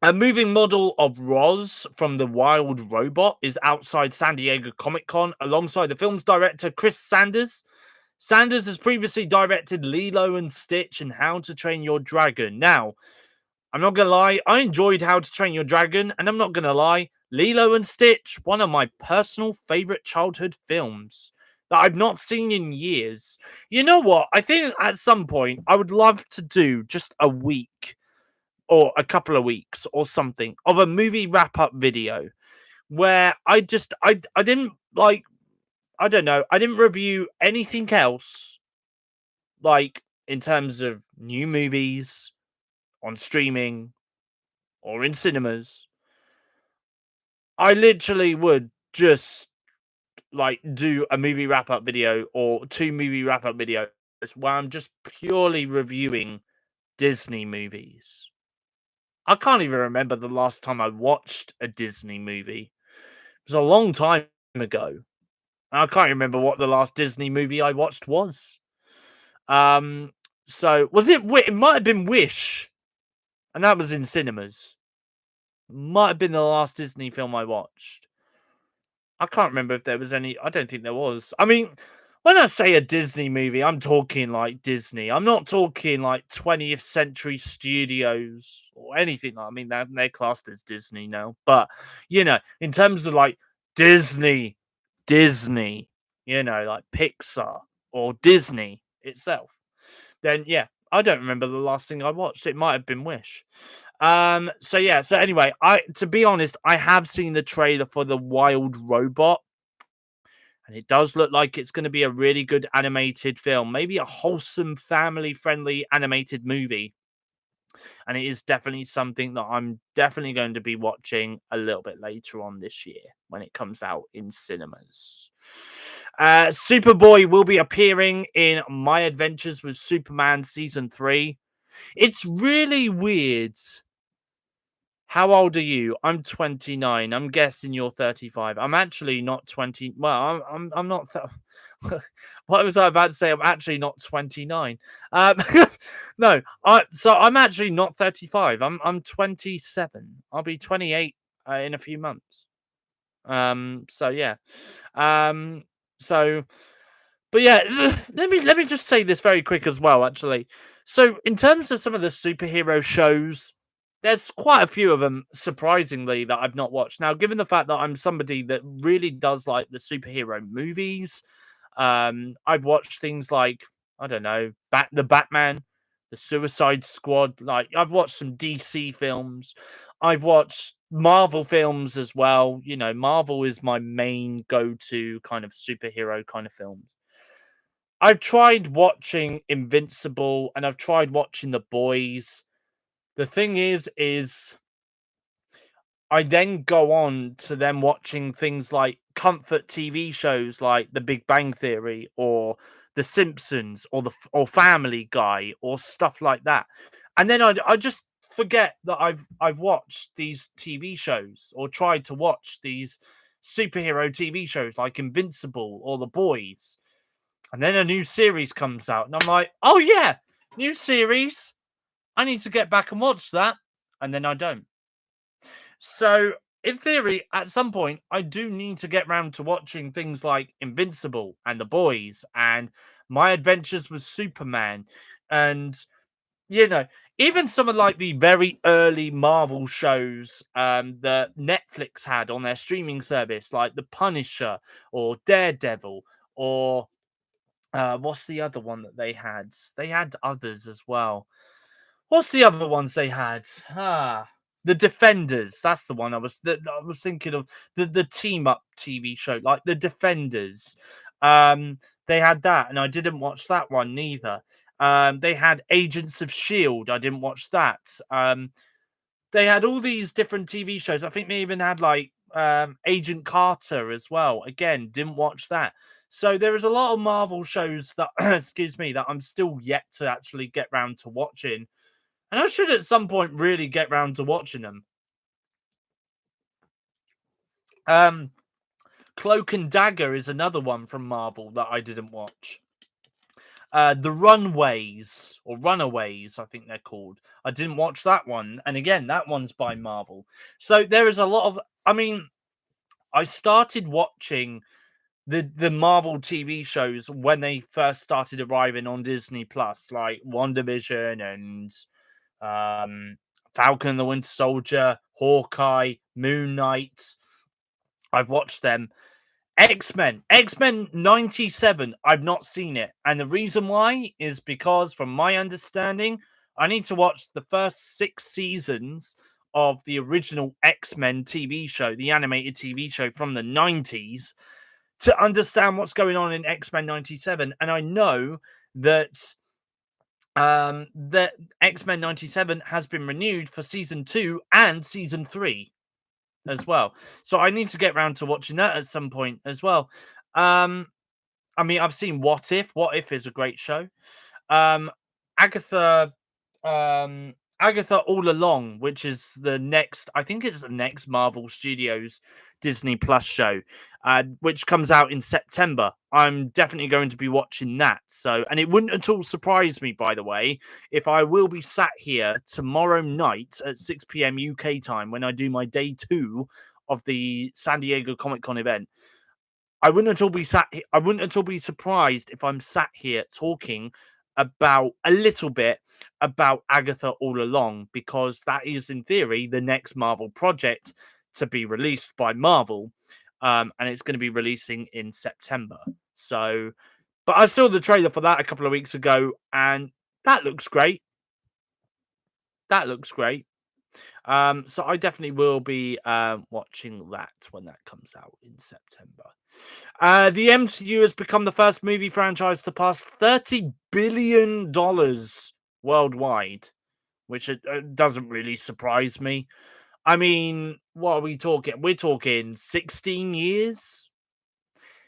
a moving model of Roz from The Wild Robot is outside San Diego Comic Con alongside the film's director Chris Sanders. Sanders has previously directed Lilo and Stitch and How to Train Your Dragon. Now, I'm not going to lie, I enjoyed How to Train Your Dragon, and I'm not going to lie, Lilo and Stitch, one of my personal favorite childhood films that I've not seen in years. You know what? I think at some point I would love to do just a week or a couple of weeks or something of a movie wrap up video where I didn't like I don't know, I didn't review anything else like in terms of new movies on streaming or in cinemas. I literally would just like do a movie wrap up video or two movie wrap up videos where I'm just purely reviewing Disney movies. I can't even remember the last time I watched a Disney movie. It was a long time ago. I can't remember what the last Disney movie I watched was. So was it? It might have been Wish, and that was in cinemas. Might have been the last Disney film I watched. I can't remember if there was any. I don't think there was. I mean, when I say a Disney movie, I'm talking like Disney. I'm not talking like 20th Century Studios or anything. I mean, they're classed as Disney now. But, you know, in terms of like Disney, like Pixar or Disney itself, then yeah, I don't remember the last thing I watched. It might have been Wish. So yeah, so anyway, to be honest, I have seen the trailer for The Wild Robot, and it does look like it's going to be a really good animated film, maybe a wholesome, family-friendly animated movie. And it is definitely something that I'm definitely going to be watching a little bit later on this year when it comes out in cinemas. Superboy will be appearing in My Adventures with Superman Season 3. It's really weird. How old are you? I'm 29. I'm guessing you're 35. I'm actually not 20. Well, I'm not. What was I about to say? I'm actually not 29. No. So I'm actually not 35. I'm 27. I'll be 28 in a few months. So yeah. Um. So but yeah, let me just say this very quick as well, actually. So, in terms of some of the superhero shows, there's quite a few of them, surprisingly, that I've not watched. Now, given the fact that I'm somebody that really does like the superhero movies, I've watched things like I don't know, the Batman, the Suicide Squad. Like I've watched some DC films. I've watched Marvel films as well. You know, Marvel is my main go-to kind of superhero kind of films. I've tried watching Invincible and I've tried watching The Boys. The thing is I then go on to them watching things like comfort TV shows like The Big Bang Theory or The Simpsons or or Family Guy or stuff like that. And then I just forget that I've watched these TV shows or tried to watch these superhero TV shows like Invincible or The Boys. And then a new series comes out, and I'm like, oh yeah, new series. I need to get back and watch that. And then I don't. So, in theory, at some point, I do need to get round to watching things like Invincible and The Boys and My Adventures with Superman. And, you know, even some of like the very early Marvel shows that Netflix had on their streaming service, like The Punisher or Daredevil or what's the other one that they had? They had others as well. What's the other ones they had? The Defenders. That's the one I was thinking of. The team up TV show, like the Defenders. They had that, and I didn't watch that one neither. They had Agents of Shield. I didn't watch that. They had all these different TV shows. I think they even had like Agent Carter as well. Again, didn't watch that. So there is a lot of Marvel shows that, excuse me, that I'm still yet to actually get round to watching. And I should at some point really get round to watching them. Cloak and Dagger is another one from Marvel that I didn't watch. The Runways or Runaways, I think they're called. I didn't watch that one, and again, that one's by Marvel. So there is a lot of. I mean, I started watching the Marvel TV shows when they first started arriving on Disney Plus, like WandaVision and Falcon and the Winter Soldier, Hawkeye, Moon Knight. I've watched them. X-Men 97, I've not seen it. And the reason why is because, from my understanding, I need to watch the first 6 seasons of the original X-Men TV show, the animated TV show from the 90s, to understand what's going on in X-Men 97. And I know that that X-Men 97 has been renewed for season 2 and season 3 as well. So I need to get around to watching that at some point as well. I mean, I've seen What If. What If is a great show. Agatha All Along, which is the next, I think it's the next Marvel Studios Disney Plus show, which comes out in September. I'm definitely going to be watching that. So, and it wouldn't at all surprise me, by the way, if I will be sat here tomorrow night at 6 p.m. UK time when I do my day 2 of the San Diego Comic-Con event. I wouldn't at all be surprised if I'm sat here talking about a little bit about Agatha All Along, because that is, in theory, the next Marvel project to be released by Marvel, and it's going to be releasing in September. So, but I saw the trailer for that a couple of weeks ago, and that looks great. So I definitely will be watching that when that comes out in September. The MCU has become the first movie franchise to pass $30 billion worldwide, which doesn't really surprise me. I mean, what are we talking? We're talking 16 years?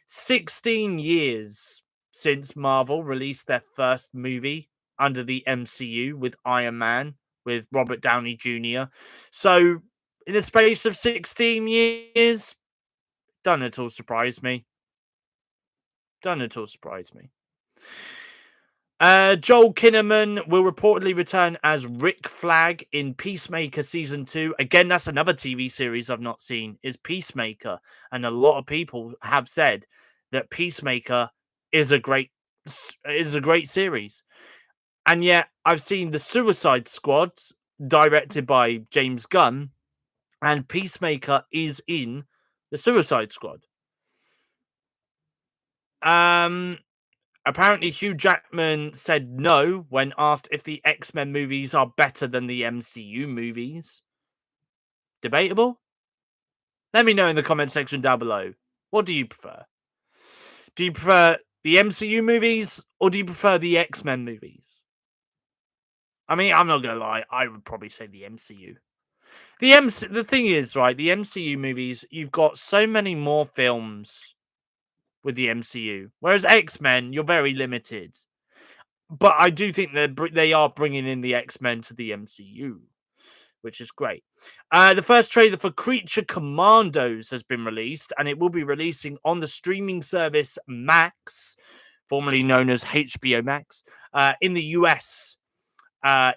16 years since Marvel released their first movie under the MCU with Iron Man, with Robert Downey Jr. So, in the space of 16 years, doesn't at all surprise me. Joel Kinnaman will reportedly return as Rick Flag in Peacemaker Season 2. Again, that's another TV series I've not seen, is Peacemaker. And a lot of people have said that Peacemaker is a great series. And yet, I've seen The Suicide Squad, directed by James Gunn, and Peacemaker is in The Suicide Squad. Apparently, Hugh Jackman said no when asked if the X-Men movies are better than the MCU movies. Debatable? Let me know in the comment section down below. What do you prefer? Do you prefer the MCU movies, or do you prefer the X-Men movies? I mean, I'm not going to lie. I would probably say the MCU. The thing is, right, the MCU movies, you've got so many more films with the MCU, whereas X-Men, you're very limited. But I do think that they are bringing in the X-Men to the MCU, which is great. The first trailer for Creature Commandos has been released, and it will be releasing on the streaming service Max, formerly known as HBO Max, in the US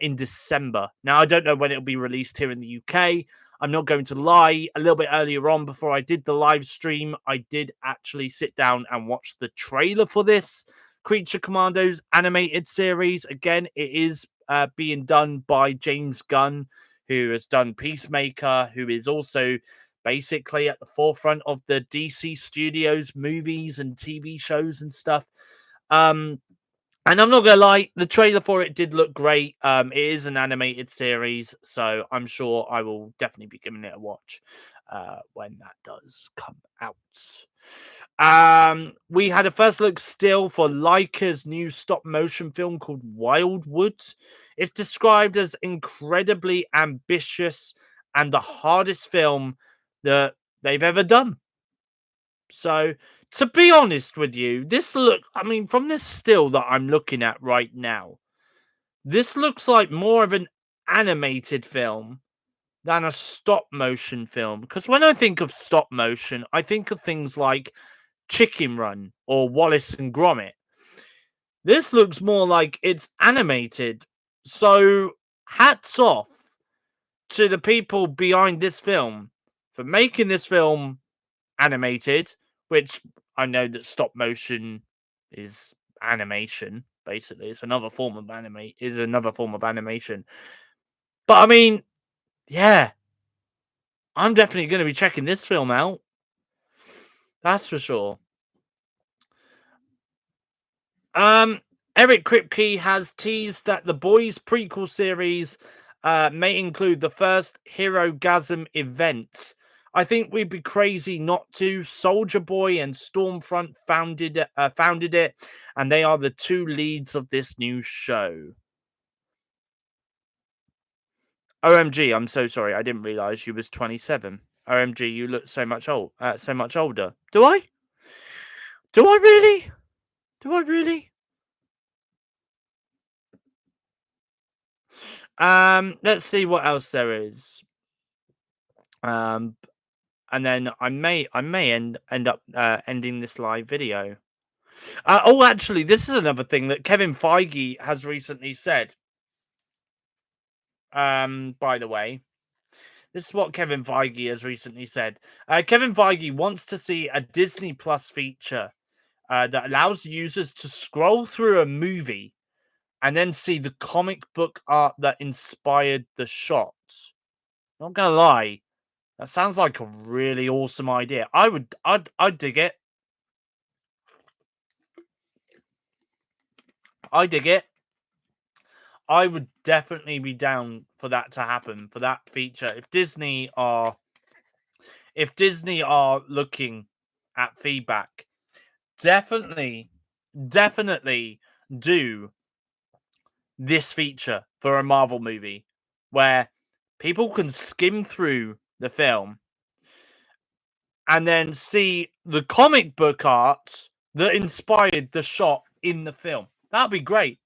in December. Now, I don't know when it'll be released here in the UK. I'm not going to lie. A little bit earlier on, before I did the live stream, I did actually sit down and watch the trailer for this Creature Commandos animated series. Again, it is being done by James Gunn, who has done Peacemaker, who is also basically at the forefront of the DC Studios movies and TV shows and stuff. And I'm not going to lie, the trailer for it did look great. It is an animated series, so I'm sure I will definitely be giving it a watch when that does come out. We had a first look still for Leica's new stop-motion film called Wildwood. It's described as incredibly ambitious and the hardest film that they've ever done. So, to be honest with you, from this still that I'm looking at right now, this looks like more of an animated film than a stop motion film. Because when I think of stop motion, I think of things like Chicken Run or Wallace and Gromit. This looks more like it's animated. So, hats off to the people behind this film for making this film animated, which I know that stop motion is animation. Basically, it's another form of animation. But I mean, yeah, I'm definitely going to be checking this film out. That's for sure. Um, Eric Kripke has teased that the Boys prequel series may include the first Hero Gasm event. I think we'd be crazy not to. Soldier Boy and Stormfront founded it, and they are the two leads of this new show. OMG, I'm so sorry. I didn't realize you was 27. OMG, you look so much older. Do I? Do I really? Do I really? Let's see what else there is. And then I may end up ending this live video. Oh, actually, this is another thing that Kevin Feige has recently said. By the way, this is what Kevin Feige has recently said. Kevin Feige wants to see a Disney Plus feature that allows users to scroll through a movie and then see the comic book art that inspired the shots. Not gonna lie, that sounds like a really awesome idea. I'd dig it. I dig it. I would definitely be down for that to happen, for that feature. If Disney are looking at feedback, definitely do this feature for a Marvel movie where people can skim through the film and then see the comic book art that inspired the shot in the film. That'd be great.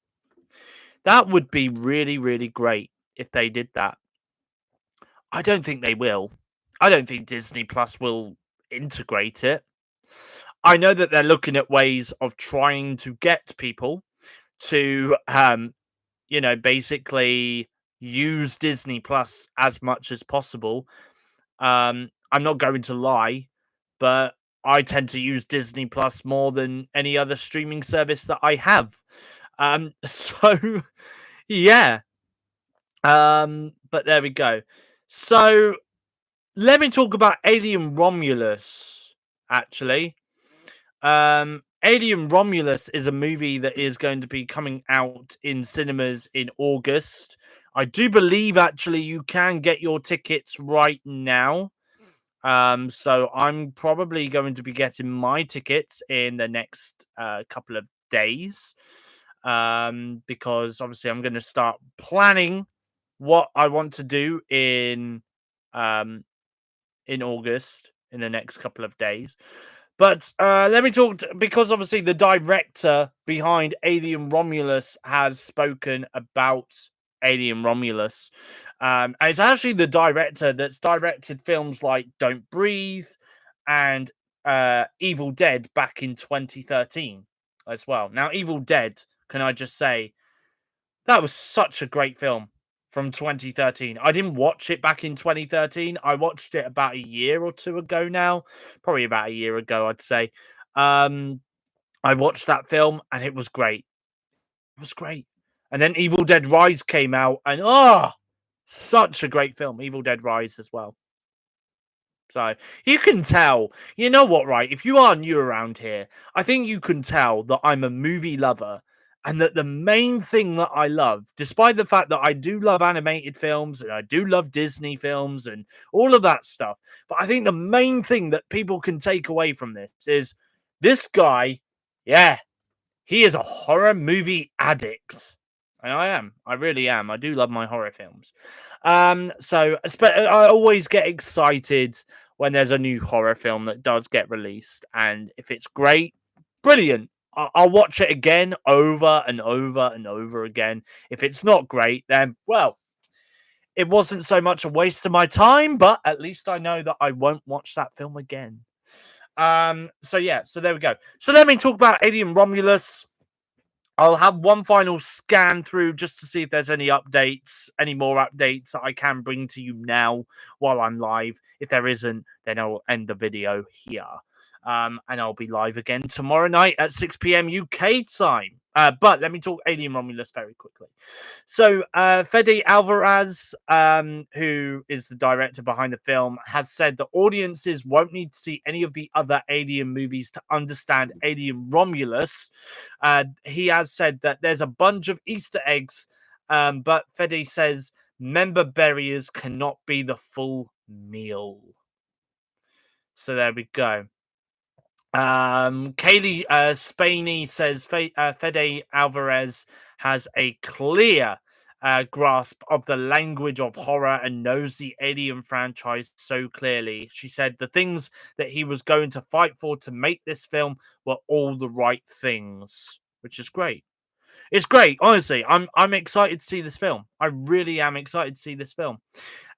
That would be really, really great if they did that. I don't think they will. I don't think Disney Plus will integrate it. I know that they're looking at ways of trying to get people to, basically use Disney Plus as much as possible. I'm not going to lie, but I tend to use Disney Plus more than any other streaming service that I have. So yeah. But there we go. So let me talk about Alien Romulus, actually. Alien Romulus is a movie that is going to be coming out in cinemas in August. I do believe actually you can get your tickets right now. So I'm probably going to be getting my tickets in the next couple of days. Because obviously I'm going to start planning what I want to do in August in the next couple of days. But let me talk because obviously the director behind Alien Romulus has spoken about Alien Romulus. And it's actually the director that's directed films like Don't Breathe and Evil Dead back in 2013 as well. Now, Evil Dead, can I just say, that was such a great film from 2013. I didn't watch it back in 2013. I watched it about a year or two ago now. Probably about a year ago, I'd say. I watched that film and it was great. It was great. And then Evil Dead Rise came out and such a great film. Evil Dead Rise as well. So you can tell, you know what, right? If you are new around here, I think you can tell that I'm a movie lover and that the main thing that I love, despite the fact that I do love animated films and I do love Disney films and all of that stuff, but I think the main thing that people can take away from this is this guy, yeah, he is a horror movie addict. And I am. I really am. I do love my horror films. So I always get excited when there's a new horror film that does get released. And if it's great, brilliant. I'll watch it again over and over and over again. If it's not great, then, well, it wasn't so much a waste of my time, but at least I know that I won't watch that film again. So yeah, so there we go. So let me talk about Alien Romulus. I'll have one final scan through just to see if there's any updates, any more updates that I can bring to you now while I'm live. If there isn't, then I'll end the video here. And I'll be live again tomorrow night at 6 p.m. UK time. But let me talk Alien Romulus very quickly. So, Fede Alvarez, who is the director behind the film, has said that audiences won't need to see any of the other Alien movies to understand Alien Romulus. He has said that there's a bunch of Easter eggs, but Fede says member barriers cannot be the full meal. So there we go. Kaylee Spaney says Fede Alvarez has a clear grasp of the language of horror and knows the Alien franchise so clearly. She said the things that he was going to fight for to make this film were all the right things, which is great. It's great, honestly. I'm excited to see this film. I really am excited to see this film.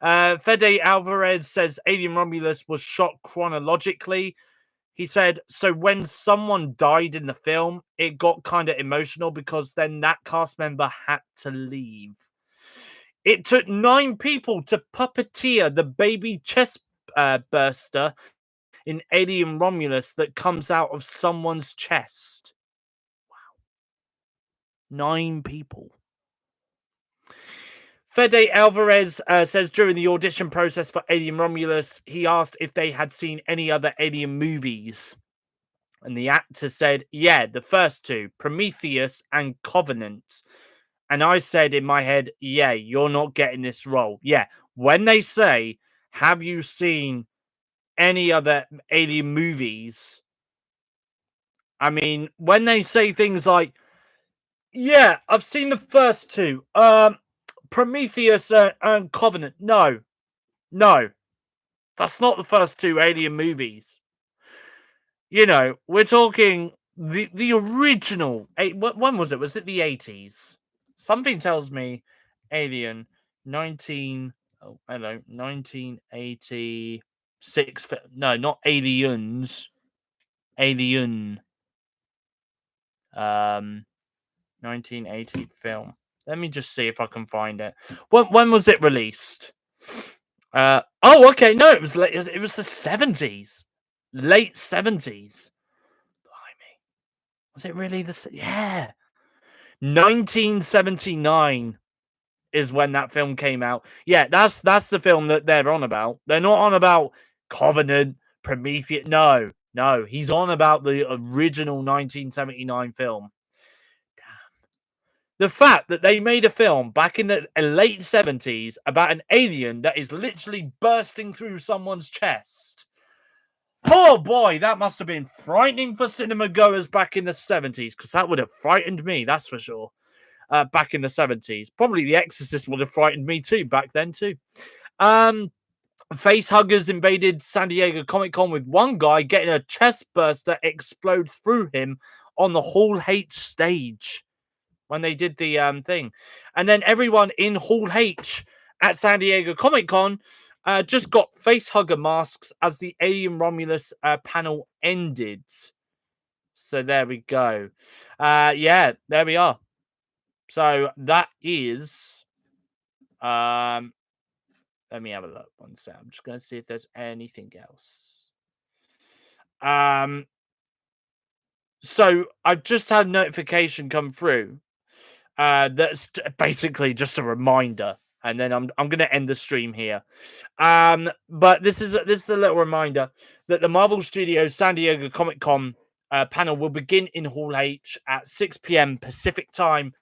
Fede Alvarez says Alien Romulus was shot chronologically. He said, so when someone died in the film, it got kind of emotional because then that cast member had to leave. It took 9 people to puppeteer the baby chest burster in Alien Romulus that comes out of someone's chest. Wow. 9 people. Fede Alvarez says during the audition process for Alien Romulus, he asked if they had seen any other Alien movies. And the actor said, yeah, the first 2, Prometheus and Covenant. And I said in my head, yeah, you're not getting this role. Yeah, when they say, have you seen any other Alien movies? I mean, when they say things like, yeah, I've seen the first 2. Prometheus and Covenant. No, that's not the first 2 Alien movies. You know, we're talking the original. When was it? Was it the 80s? Something tells me Alien 1986. No, not Aliens. Alien. 1980 film. Let me just see if I can find it. When was it released? Okay, no, it was late. It was the 70s, late 70s. Blimey, was it really the? Yeah, 1979 is when that film came out. Yeah, that's the film that they're on about. They're not on about Covenant, Prometheus. No, he's on about the original 1979 film. The fact that they made a film back in the late 70s about an alien that is literally bursting through someone's chest. Oh boy, that must have been frightening for cinema goers back in the 70s, because that would have frightened me, that's for sure. Back in the 70s. Probably The Exorcist would have frightened me too, back then too. Facehuggers invaded San Diego Comic-Con with one guy getting a chest burster explode through him on the Hall H stage when they did the thing. And then everyone in Hall H at San Diego Comic-Con just got facehugger masks as the Alien Romulus panel ended. So there we go. Yeah, there we are. So that is... let me have a look. One sec. I'm just going to see if there's anything else. So I've just had a notification come through. That's basically just a reminder, and then I'm going to end the stream here. But this is a little reminder that the Marvel Studios San Diego Comic-Con panel will begin in Hall H at 6 p.m. Pacific time,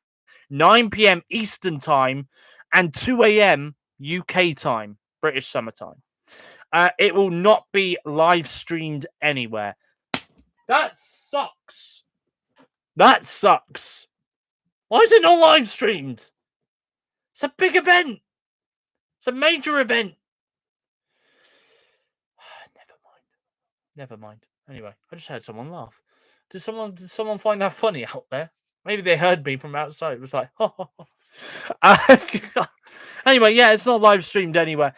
9 p.m. Eastern time, and 2 a.m. UK time, British summertime. It will not be live streamed anywhere. That sucks. Why is it not live streamed? It's a big event. It's a major event. Never mind. Anyway, I just heard someone laugh. Did someone find that funny out there? Maybe they heard me from outside. It was like, Anyway, yeah, it's not live streamed anywhere.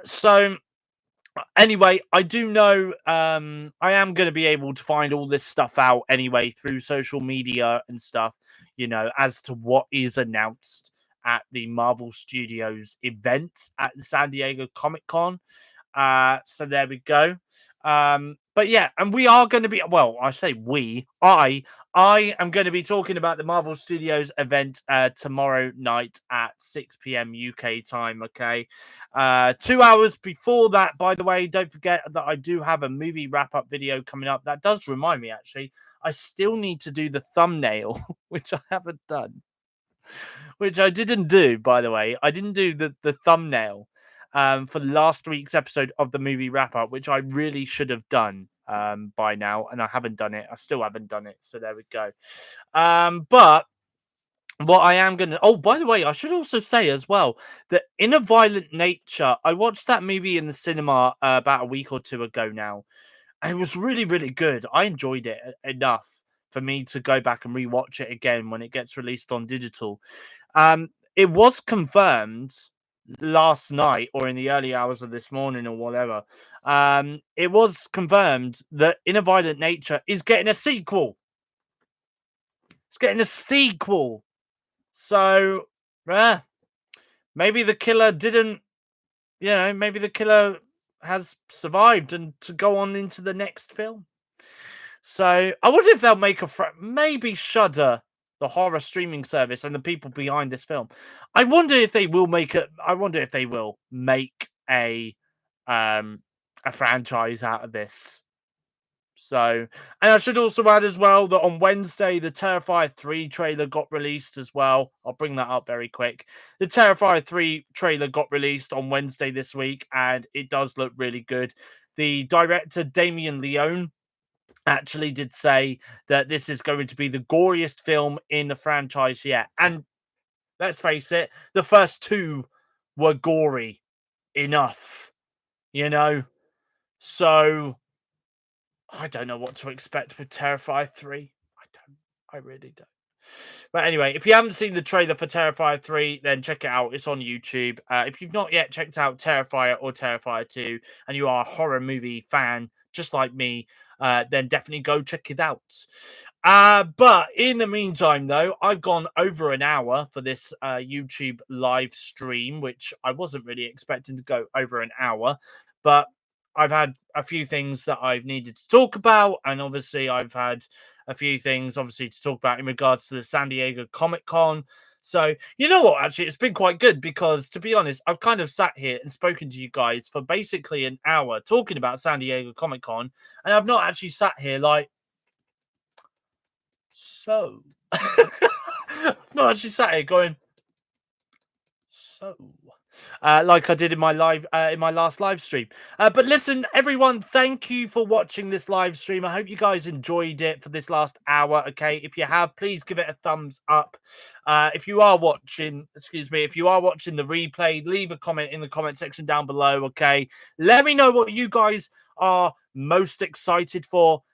So anyway, I do know I am going to be able to find all this stuff out anyway through social media and stuff, as to what is announced at the Marvel Studios event at the San Diego Comic Con. So there we go. But yeah, and we are going to be, well, I say I am going to be talking about the Marvel Studios event tomorrow night at 6 p.m. UK time. Okay. 2 hours before that, by the way, don't forget that I do have a movie wrap up video coming up. That does remind me, actually, I still need to do the thumbnail, which I haven't done, which I didn't do, by the way. I didn't do the thumbnail for last week's episode of the movie wrap up, which I really should have done by now, and I haven't done it. I still haven't done it. So there we go. But what I am going to... Oh, by the way, I should also say as well that In a Violent Nature, I watched that movie in the cinema about a week or two ago now. And it was really, really good. I enjoyed it enough for me to go back and rewatch it again when it gets released on digital. It was confirmed last night or in the early hours of this morning or whatever. It was confirmed that In a Violent Nature is getting a sequel. It's getting a sequel. So, maybe the killer didn't, maybe the killer has survived and to go on into the next film. So I wonder if they'll make maybe Shudder, the horror streaming service, and the people behind this film. I wonder if they will make a franchise out of this. So, and I should also add as well that on Wednesday, the Terrifier 3 trailer got released as well. I'll bring that up very quick. The Terrifier 3 trailer got released on Wednesday this week, and it does look really good. The director, Damien Leone, actually did say that this is going to be the goriest film in the franchise yet. And let's face it, the first two were gory enough, So I don't know what to expect with Terrifier 3. I really don't. But anyway, if you haven't seen the trailer for Terrifier 3, then check it out. It's on YouTube. If you've not yet checked out Terrifier or Terrifier 2, and you are a horror movie fan, just like me, then definitely go check it out. But in the meantime, though, I've gone over an hour for this YouTube live stream, which I wasn't really expecting to go over an hour. But I've had a few things that I've needed to talk about, and obviously I've had a few things, to talk about in regards to the San Diego Comic Con. So, you know what, actually, it's been quite good because, to be honest, I've kind of sat here and spoken to you guys for basically an hour talking about San Diego Comic Con, and I've not actually sat here like, so. I've not actually sat here going, so. Like I did in my last live stream. But listen, everyone, thank you for watching this live stream. I hope you guys enjoyed it for this last hour. Okay, if you have, please give it a thumbs up. If you are watching the replay, leave a comment in the comment section down below. Okay, let me know what you guys are most excited for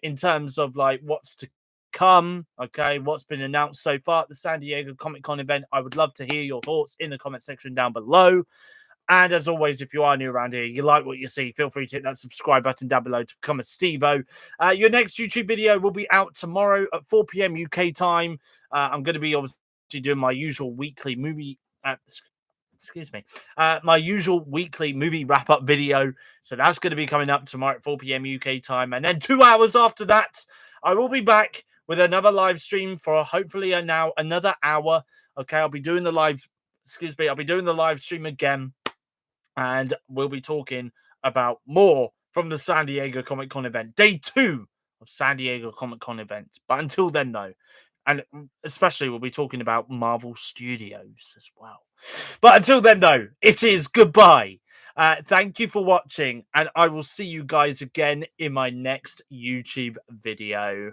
in terms of like what's to come, okay, what's been announced so far at the San Diego Comic Con event. I would love to hear your thoughts in the comment section down below. And as always, if you are new around here, you like what you see, feel free to hit that subscribe button down below to become a Steve-O. Your next YouTube video will be out tomorrow at 4 p.m. UK time. I'm going to be obviously doing my usual weekly movie my usual weekly movie wrap-up video. So that's going to be coming up tomorrow at 4 p.m. UK time. And then 2 hours after that, I will be back with another live stream for hopefully another hour. Okay, I'll be doing the live stream again. And we'll be talking about more from the San Diego Comic Con event. Day 2 of San Diego Comic Con event. But until then, though, and especially we'll be talking about Marvel Studios as well. But until then, though, it is goodbye. Thank you for watching, and I will see you guys again in my next YouTube video.